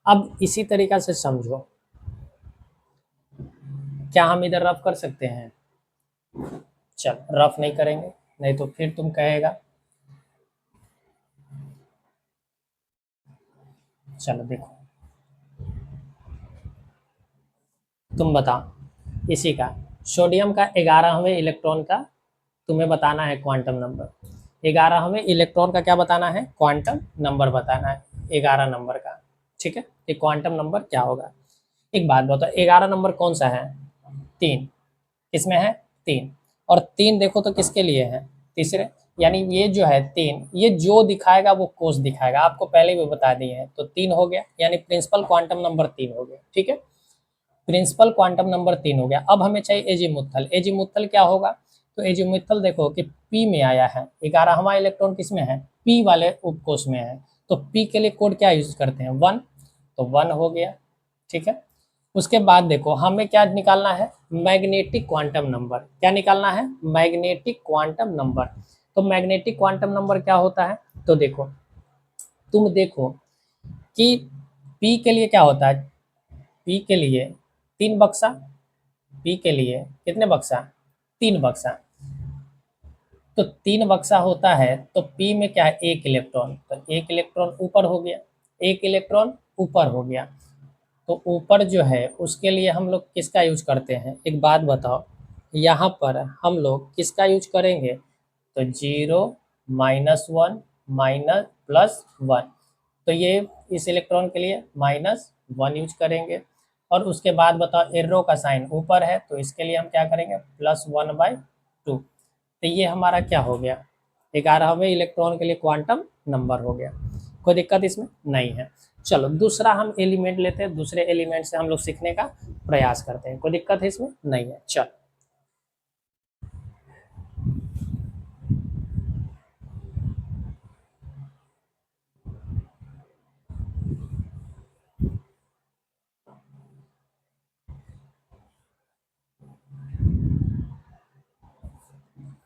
अब इसी तरीका से समझो, क्या हम इधर रफ कर सकते हैं? चल रफ नहीं करेंगे, नहीं तो फिर तुम कहेगा। चलो देखो, तुम बताओ इसी का, सोडियम का 11वें इलेक्ट्रॉन का तुम्हें बताना है क्वांटम नंबर। 11वें इलेक्ट्रॉन का क्या बताना है? क्वांटम नंबर बताना है 11 नंबर का, ठीक है। ये क्वांटम नंबर क्या होगा? एक बात बताओ, 11 नंबर कौन सा है? 3। किसमें है? 3। और 3 देखो तो किसके लिए है? तीसरे। यानी ये जो है 3, ये जो दिखाएगा वो कोस दिखाएगा, आपको पहले भी बता दिए हैं। तो 3 हो गया, यानी प्रिंसिपल क्वांटम नंबर 3 हो गया, ठीक है। प्रिंसिपल क्वांटम नंबर 3 हो गया। अब हमें चाहिए एजीमुथल। एजीमुथल क्या होगा? तो एजीमुथल देखो कि पी में आया है, 11वां इलेक्ट्रॉन किसमें है? पी वाले उपकोष में है। तो पी के लिए कोड क्या यूज करते हैं? 1। तो 1 हो गया, ठीक है। उसके बाद देखो हमें क्या निकालना है? Magnetic quantum number. क्या निकालना है? Magnetic quantum number. तो मैग्नेटिक क्वांटम नंबर क्या होता है? तो देखो, तुम देखो कि पी के लिए क्या होता है? पी के लिए 3 बक्सा। पी के लिए कितने बक्सा? 3 बक्सा। तो 3 बक्सा होता है, तो पी में क्या है? 1 इलेक्ट्रॉन। तो 1 इलेक्ट्रॉन ऊपर हो गया, 1 इलेक्ट्रॉन ऊपर हो गया। तो ऊपर जो है उसके लिए हम लोग किसका यूज करते हैं? एक बात बताओ, यहाँ पर हम लोग किसका यूज करेंगे? तो 0, -1, माइनस +1। तो ये इस इलेक्ट्रॉन के लिए -1 यूज करेंगे। और उसके बाद बताओ, एर्रो का साइन ऊपर है, तो इसके लिए हम क्या करेंगे? +1/2। तो ये हमारा क्या हो गया? 11वें इलेक्ट्रॉन के लिए क्वांटम नंबर हो गया। कोई दिक्कत इसमें नहीं है। चलो दूसरा हम एलिमेंट लेते हैं, दूसरे एलिमेंट से हम लोग सीखने का प्रयास करते हैं। कोई दिक्कत है इसमें? नहीं है। चलो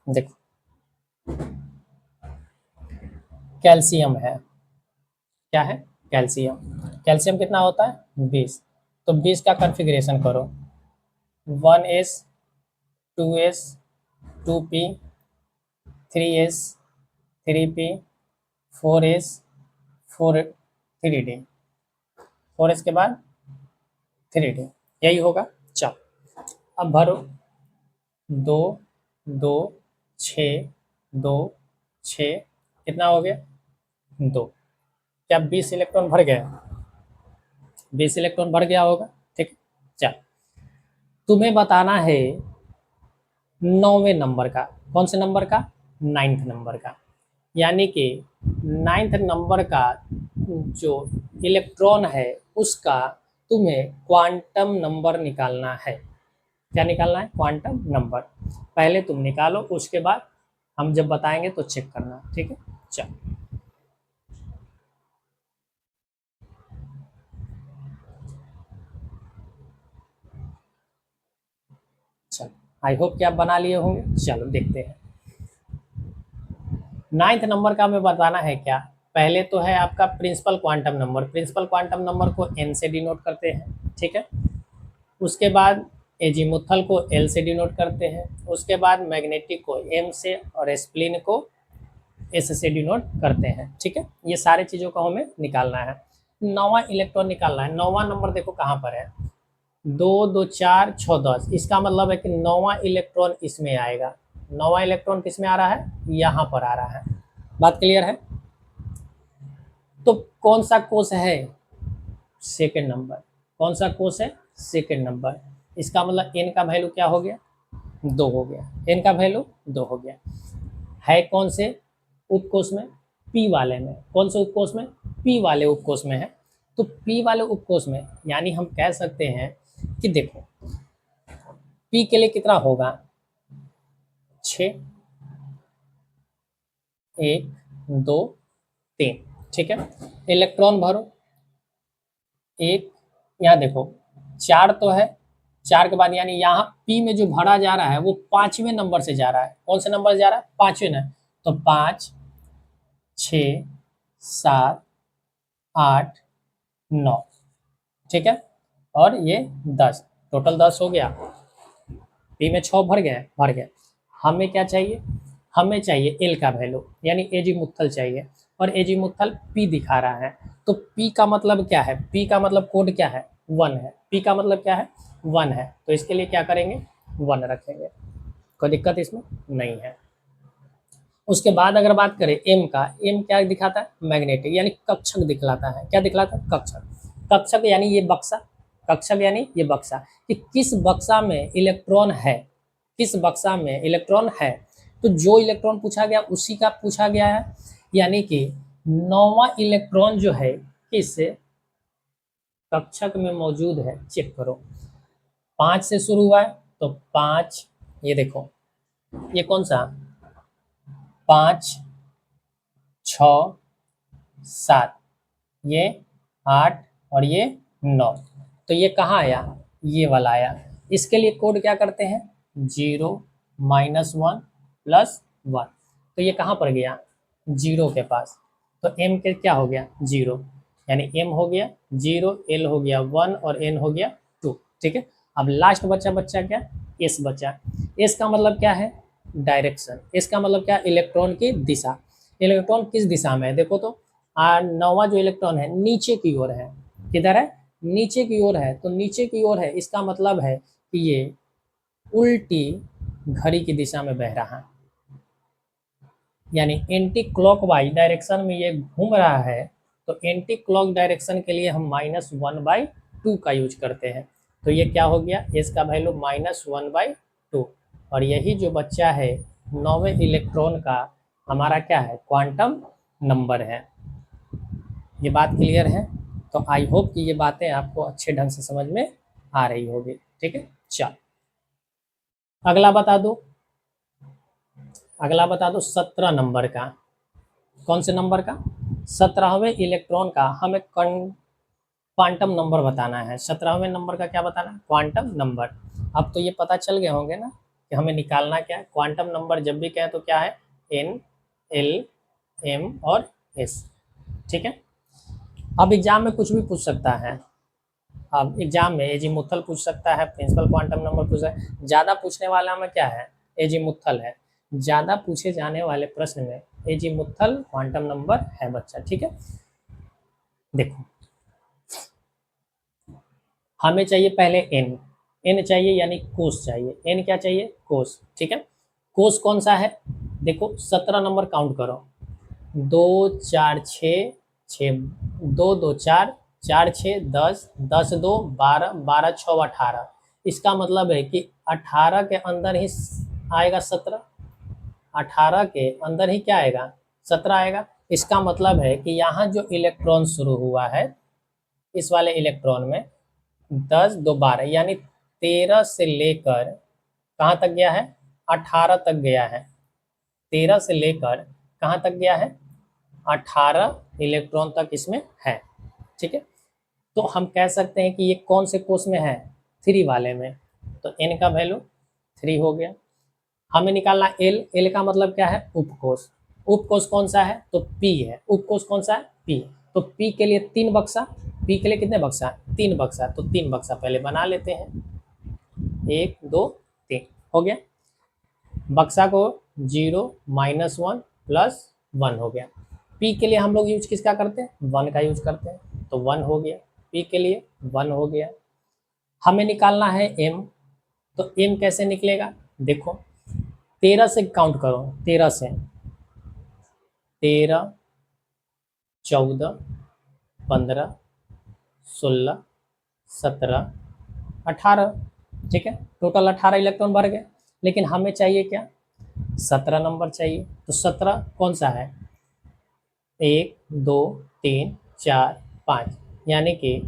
देखो, कैल्शियम है। क्या है? कैल्शियम। कैल्शियम कितना होता है? 20। तो 20 का कॉन्फ़िगरेशन करो, 1s, 2s, 2p, 3s, 3p, 4s, 3d, 4s के बाद 3d, यही होगा। चलो अब भरो, 2, 2, 6, 2, 6, कितना हो गया? 2। क्या 20 इलेक्ट्रॉन भर गया? 20 इलेक्ट्रॉन भर गया होगा, ठीक है। चल तुम्हें बताना है 9वें नंबर का। कौन से नंबर का? 9th नंबर का। यानी कि 9th नंबर का जो इलेक्ट्रॉन है उसका तुम्हें क्वांटम नंबर निकालना है। क्या निकालना है? Quantum number. पहले तुम निकालो, उसके बाद हम जब बताएंगे तो चेक करना, ठीक है। चल चल आई होप कि आप बना लिए होंगे। चलो देखते हैं। 9th नंबर का हमें बताना है क्या? पहले तो है आपका principal quantum number. Principal quantum number को n से डिनोट करते हैं, ठीक है। उसके बाद एजीमुथल को L से डिनोट करते हैं। उसके बाद मैग्नेटिक को M से और स्प्लिन को S से डिनोट करते हैं, ठीक है। ये सारे चीज़ों को हमें निकालना है। 9वां इलेक्ट्रॉन निकालना है। 9वां नंबर देखो कहाँ पर है? 2, 2, 4, 6, 10। इसका मतलब है कि 9वां इलेक्ट्रॉन इसमें आएगा। 9वां इलेक्ट्रॉन किस में आ रहा है? यहाँ पर आ रहा है। बात क्लियर है? तो कौन सा कोष है? Second number. कौन सा कोष है? Second number. इसका मतलब n का वैल्यू क्या हो गया? 2 हो गया। n का वैल्यू 2 हो गया। है कौन से उपकोष में? पी वाले में। कौन से उपकोष में? पी वाले उपकोष में है। तो पी वाले उपकोष में, यानी हम कह सकते हैं कि देखो, पी के लिए कितना होगा? 6, 1, 2, 3, ठीक है। इलेक्ट्रॉन भरो, एक, यहाँ देखो 4 तो है। 4 के बाद यानी यहाँ पी में जो भरा जा रहा है वो 5वें नंबर से जा रहा है। कौन से नंबर से जा रहा है? 5वें न। तो 5, 6 7 8 9, ठीक है, और ये 10, टोटल 10 हो गया। पी में 6 भर गए। हमें क्या चाहिए, हमें चाहिए एल का वैल्यू, यानी एजीमुथल चाहिए, और एजीमुथल पी दिखा रहा है। तो पी का मतलब क्या है, पी का मतलब कोड क्या है, 1 है। पी का मतलब क्या है, 1 है, तो इसके लिए क्या करेंगे, 1 रखेंगे, कोई दिक्कत इसमें नहीं है। उसके बाद अगर बात करें एम का, एम क्या दिखाता है, मैग्नेटिक, यानी कक्षक दिखलाता है। क्या दिखलाता है, कक्षक। कक्षक यानी ये बक्सा, कक्षक यानी ये बक्सा, कि किस बक्सा में इलेक्ट्रॉन है, किस बक्सा में इलेक्ट्रॉन है। तो जो इलेक्ट्रॉन पूछा गया उसी का पूछा गया है, यानी कि 9वां इलेक्ट्रॉन जो है किस कक्षक में मौजूद है, चेक करो। 5 से शुरू हुआ है, तो 5, ये देखो, ये कौन सा, 5 6 7, ये 8 और ये 9, तो ये कहाँ आया, ये वाला आया। इसके लिए कोड क्या करते हैं, 0 -1 +1, तो ये कहाँ पर गया, 0 के पास। तो m के क्या हो गया, 0, यानी m हो गया 0, l हो गया 1 और n हो गया 2, ठीक है। अब लास्ट बच्चा क्या, s बचा। s का मतलब क्या है, डायरेक्शन। s का मतलब क्या, इलेक्ट्रॉन की दिशा। इलेक्ट्रॉन किस दिशा में है, देखो तो 9वां जो इलेक्ट्रॉन है नीचे की ओर है, किधर है, नीचे की ओर है, तो नीचे की ओर है, इसका मतलब है कि ये उल्टी घड़ी की दिशा में बह रहा है, यानी एंटी क्लॉकवाइज डायरेक्शन में ये घूम रहा है। तो एंटी क्लॉक डायरेक्शन के लिए हम -1/2 का यूज करते हैं। तो ये क्या हो गया, इसका वैल्यू -1/2, और यही जो बच्चा है 9वें इलेक्ट्रॉन का हमारा क्या है, क्वांटम नंबर है। ये बात क्लियर है। तो आई होप कि ये बातें आपको अच्छे ढंग से समझ में आ रही होगी, ठीक है। चल अगला बता दो, अगला बता दो 17 नंबर का। कौन से नंबर का, 17वें इलेक्ट्रॉन का हमें क्वांटम नंबर बताना है। 17वें नंबर का क्या बताना है, क्वांटम नंबर। अब तो ये पता चल गए होंगे ना कि हमें निकालना क्या है, क्वांटम नंबर जब भी कहें तो क्या है, n l m और s, ठीक है। अब एग्जाम में कुछ भी पूछ सकता है, अब एग्जाम में एजीमुथल पूछ सकता है, प्रिंसिपल क्वांटम नंबर पूछ सकता है। ज़्यादा पूछने वाला में क्या है, एजीमुथल है। ज़्यादा पूछे जाने वाले प्रश्न में एजीमुथल क्वांटम नंबर है बच्चा, ठीक है। देखो हमें चाहिए पहले एन, एन चाहिए यानी कोस चाहिए, एन क्या चाहिए, कोस, ठीक है। कोस कौन सा है, देखो 17 नंबर काउंट करो, 2 4 6 6, 2 2 4, 4 6 10, 10 2 12, 12 6 18, इसका मतलब है कि 18 के अंदर ही आएगा 17, 18 के अंदर ही क्या आएगा, 17 आएगा। इसका मतलब है कि यहाँ जो इलेक्ट्रॉन शुरू हुआ है इस वाले इलेक्ट्रॉन में 10 2 12, यानी 13 से लेकर कहाँ तक गया है, 18 तक गया है। 13 से लेकर कहाँ तक गया है, 18 इलेक्ट्रॉन तक इसमें है, ठीक है। तो हम कह सकते हैं कि ये कौन से कोष में है, 3 वाले में। तो n का वैल्यू 3 हो गया। हमें निकालना l, l का मतलब क्या है, उपकोष। उपकोष कौन सा है, तो p है। उपकोष कौन सा है, p। तो p के लिए 3 बक्सा, p के लिए कितने बक्सा, 3 बक्सा, तो 3 बक्सा पहले बना लेते हैं, 1 2 3 हो गया। बक्सा को 0 -1 +1 हो गया। पी के लिए हम लोग यूज किसका करते हैं, 1 का यूज करते हैं, तो 1 हो गया। पी के लिए 1 हो गया। हमें निकालना है एम, तो एम कैसे निकलेगा, देखो 13 से काउंट करो, 13 से, 13 14 15 16 17 18, ठीक है। टोटल 18 इलेक्ट्रॉन भर गए। लेकिन हमें चाहिए क्या, 17 नंबर चाहिए। तो 17 कौन सा है, 1 2 3 4 5, यानी कि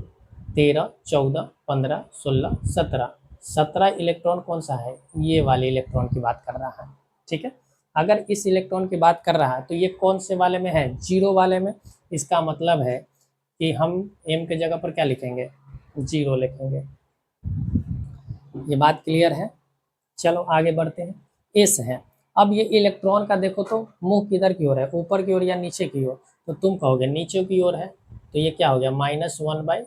13 14 15 16 17, 17 इलेक्ट्रॉन कौन सा है, ये वाले इलेक्ट्रॉन की बात कर रहा है, ठीक है। अगर इस इलेक्ट्रॉन की बात कर रहा है तो ये कौन से वाले में है, 0 वाले में। इसका मतलब है कि हम एम के जगह पर क्या लिखेंगे, 0 लिखेंगे। ये बात क्लियर है। चलो आगे बढ़ते हैं, एस है। अब ये इलेक्ट्रॉन का देखो तो मुंह किधर की ओर है, ऊपर की ओर या नीचे की ओर, तो तुम कहोगे नीचे की ओर है, तो ये क्या हो गया -1/2।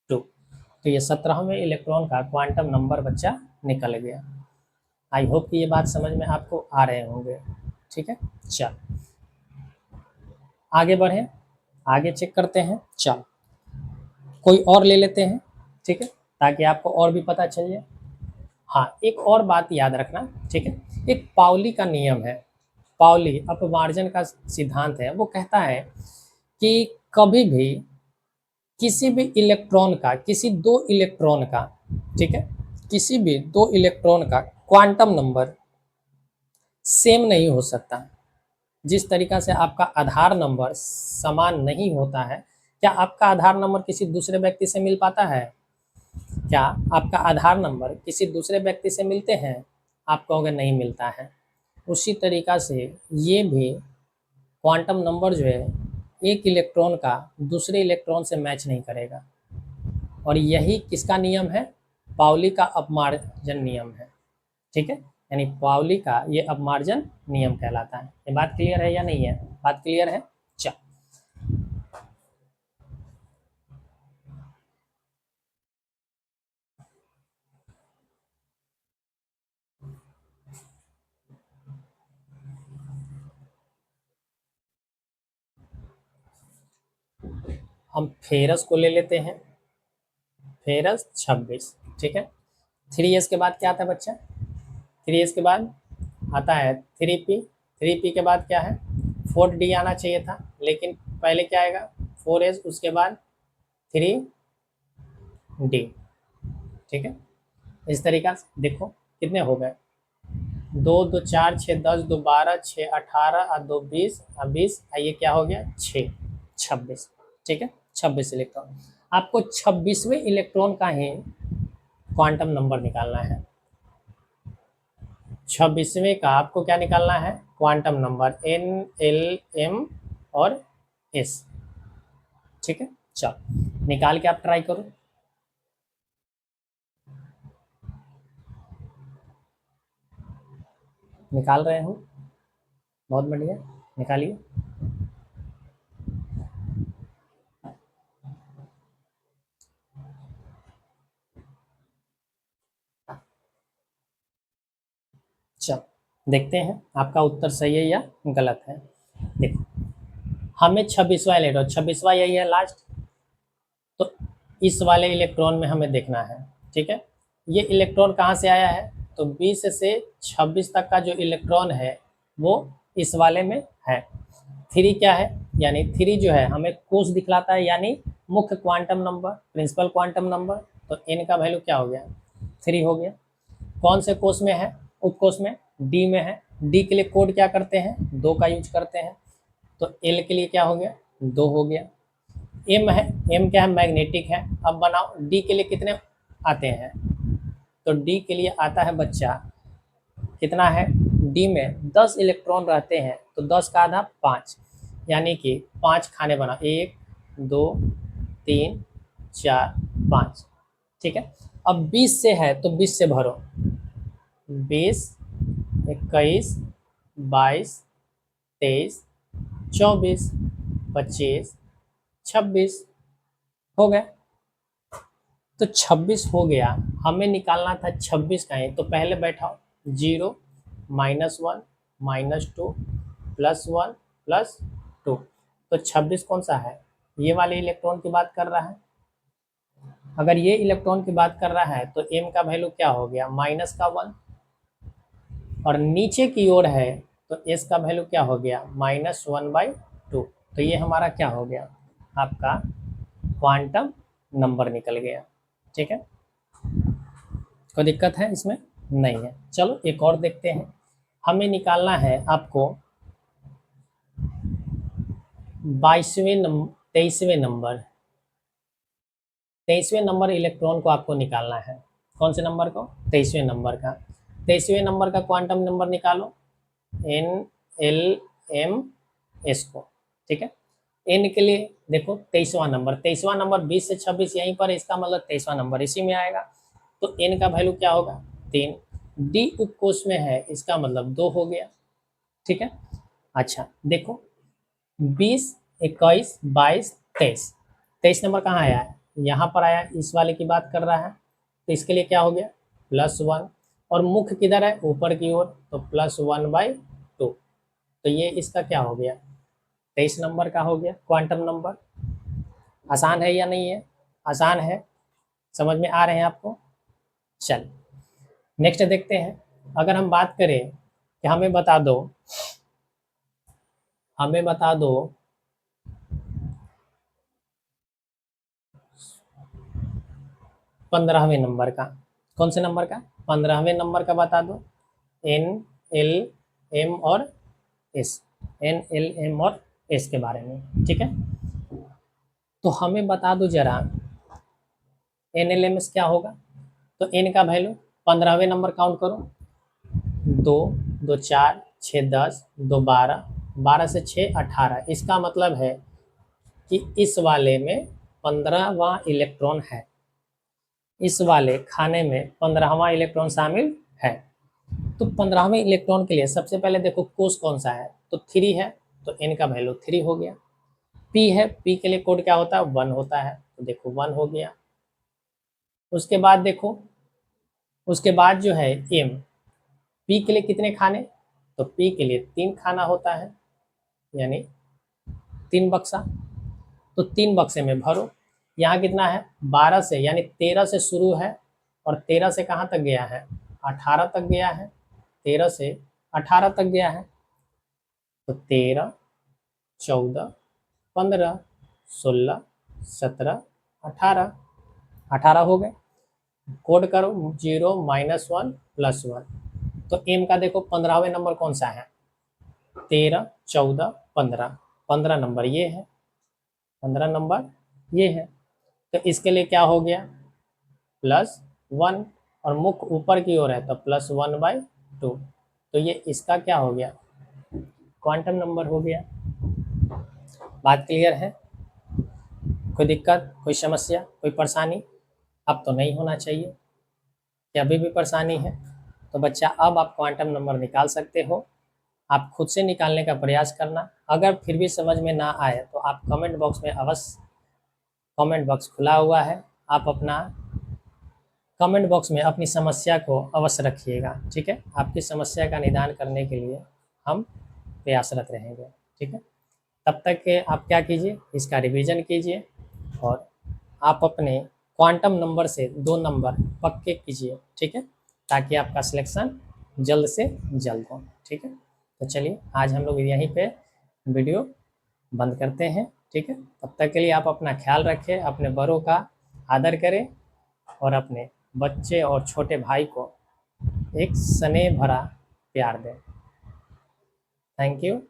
तो ये 17वें इलेक्ट्रॉन का क्वांटम नंबर बच्चा निकल गया। आई होप कि ये बात समझ में आपको आ रहे होंगे। ठीक है, चल आगे बढ़े, आगे चेक करते हैं। चल कोई और ले लेते हैं, ठीक है, ताकि आपको और भी पता चल जाए। हाँ, एक और बात याद रखना, ठीक है, एक पाउली का नियम है, पाउली अपमार्जन का सिद्धांत है। वो कहता है कि कभी भी किसी भी इलेक्ट्रॉन का, किसी दो इलेक्ट्रॉन का, ठीक है, किसी भी दो इलेक्ट्रॉन का क्वांटम नंबर सेम नहीं हो सकता। जिस तरीका से आपका आधार नंबर समान नहीं होता है, क्या आपका आधार नंबर किसी दूसरे व्यक्ति से मिल पाता है? क्या आपका आधार नंबर किसी दूसरे व्यक्ति से मिलते हैं? आप कहोगे नहीं मिलता है। उसी तरीका से ये भी क्वांटम नंबर जो है, एक इलेक्ट्रॉन का दूसरे इलेक्ट्रॉन से मैच नहीं करेगा। और यही किसका नियम है? पाउली का अपमार्जन नियम है। ठीक है, यानी पाउली का ये अपमार्जन नियम कहलाता है। ये बात क्लियर है या नहीं है? बात क्लियर है। चल हम फेरस को ले लेते हैं, फेरस 26। ठीक है, 3s के बाद क्या आता है बच्चा? 3s के बाद आता है 3p, 3p के बाद क्या है? 4d आना चाहिए था, लेकिन पहले क्या आएगा? 4s, उसके बाद 3d। ठीक है, इस तरीका से देखो कितने हो गए, 2 2 4 6 10 2 12 6 18 और 2 20 20, ये क्या हो गया? 6 26। ठीक है, 26 इलेक्ट्रॉन। आपको 26वें इलेक्ट्रॉन का ही क्वांटम नंबर निकालना है। 26वें का आपको क्या निकालना है? Quantum number, N L M और S। ठीक है, चलो निकाल के आप ट्राई करो। निकाल रहे हो, बहुत बढ़िया, निकालिए। चलो देखते हैं आपका उत्तर सही है या गलत है। देखो, हमें 26वां इलेक्ट्रॉन, 26वां यही है लास्ट, तो इस वाले इलेक्ट्रॉन में हमें देखना है। ठीक है, ये इलेक्ट्रॉन कहाँ से आया है? तो 20 से 26 तक का जो इलेक्ट्रॉन है वो इस वाले में है। 3 क्या है? यानी 3 जो है हमें कोष दिखलाता है, यानी मुख्य quantum number, principal quantum number. तो n का वैल्यू क्या हो गया? 3 हो गया। कौन से कोष में है? उपकोष में, डी में है। डी के लिए कोड क्या करते हैं? 2 का यूज करते हैं। तो एल के लिए क्या हो गया? 2 हो गया। एम है, एम क्या है? मैग्नेटिक है। अब बनाओ डी के लिए कितने आते हैं? तो डी के लिए आता है बच्चा, कितना है? डी में 10 इलेक्ट्रॉन रहते हैं, तो 10 का आधा 5, यानी कि 5 खाने बना, 1 2 3 4 5। ठीक है, अब 20 से है तो 20 से भरो, 20 21 22 23 24 25 26 हो गए। तो 26 हो गया, हमें निकालना था 26 का ही, तो पहले बैठाओ, 0 -1 -2 +1 +2। तो 26 कौन सा है? ये वाले इलेक्ट्रॉन की बात कर रहा है। अगर ये इलेक्ट्रॉन की बात कर रहा है तो m का वैल्यू क्या हो गया? -1। और नीचे की ओर है तो s का वैल्यू क्या हो गया? -1/2। तो ये हमारा क्या हो गया? आपका क्वांटम नंबर निकल गया। ठीक है, कोई दिक्कत है इसमें? नहीं है। चलो एक और देखते हैं। हमें निकालना है आपको 23वें नंबर, 23वें नंबर इलेक्ट्रॉन को आपको निकालना है। कौन से नंबर को? 23वें नंबर का। 23वें नंबर का क्वांटम नंबर निकालो, N L M S को। ठीक है, एन के लिए देखो 23वां नंबर, 23वां नंबर 20 से 26 यहीं पर, इसका मतलब 23वां नंबर इसी में आएगा। तो एन का वैल्यू क्या होगा? 3। डी उपकोष में है, इसका मतलब 2 हो गया। ठीक है। अच्छा देखो 20, 21, 22, 23, 23 नंबर कहाँ आया है, यहाँ पर आया, इस वाले की बात कर रहा है, तो इसके लिए क्या हो गया +1, और मुख्य किधर है ऊपर की ओर, तो +1/2, तो ये इसका क्या हो गया 23 नंबर का हो गया क्वांटम नंबर। आसान है या नहीं है, आसान है, समझ में आ रहे हैं आपको। चल नेक्स्ट देखते हैं, अगर हम बात करें कि हमें बता दो 15वें नंबर का, कौन से नंबर का 15वें नंबर का बता दो, एन एल एम और एस, NLM और एस के बारे में। ठीक है, तो हमें बता दो जरा NLMS क्या होगा, तो एन का वैल्यू 15वें नंबर काउंट करो, 2, 2 4, 6 10, 2 12, 12 से 6 18, इसका मतलब है कि इस वाले में 15वां इलेक्ट्रॉन है, इस वाले खाने में 15वां इलेक्ट्रॉन शामिल है। तो 15वें इलेक्ट्रॉन के लिए सबसे पहले देखो कोष कौन सा है, तो 3 है, तो एन का वैल्यू 3 हो गया। पी है, पी के लिए कोड क्या होता है 1 होता है, तो देखो 1 हो गया। उसके बाद देखो, उसके बाद जो है एम, पी के लिए कितने खाने, तो पी के लिए 3 खाना होता है, यानी 3 बक्सा, तो 3 बक्से में भरो। यहाँ कितना है 12 से, यानी 13 से शुरू है, और 13 से कहाँ तक गया है 18 तक गया है, 13 से 18 तक गया है, तो 13, 14, 15, 16, 17, 18, 18 हो गए। कोड करो 0 -1 +1, तो एम का देखो 15वें नंबर कौन सा है, 13, 14, 15, 15 नंबर ये है, 15 नंबर ये है, तो इसके लिए क्या हो गया +1, और मुख ऊपर की ओर है तो +1/2, तो ये इसका क्या हो गया क्वांटम नंबर हो गया। बात क्लियर है, कोई दिक्कत, कोई समस्या, कोई परेशानी, अब तो नहीं होना चाहिए कि अभी भी परेशानी है, तो बच्चा अब आप क्वांटम नंबर निकाल सकते हो, आप खुद से निकालने का प्रयास करना। अगर फिर भी समझ में ना आए तो आप कमेंट बॉक्स में अवश्य, कमेंट बॉक्स खुला हुआ है, आप अपना कमेंट बॉक्स में अपनी समस्या को अवश्य रखिएगा। ठीक है, आपकी समस्या का निदान करने के लिए हम प्रयासरत रहेंगे। ठीक है, तब तक के आप क्या कीजिए, इसका रिवीजन कीजिए, और आप अपने क्वांटम नंबर से 2 नंबर पक्के कीजिए। ठीक है, ताकि आपका सिलेक्शन जल्द से जल्द हो। ठीक है, तो चलिए आज हम लोग यहीं पे वीडियो बंद करते हैं। ठीक है, तब तक के लिए आप अपना ख्याल रखें, अपने बड़ों का आदर करें, और अपने बच्चे और छोटे भाई को एक स्नेह भरा प्यार दें। Thank you.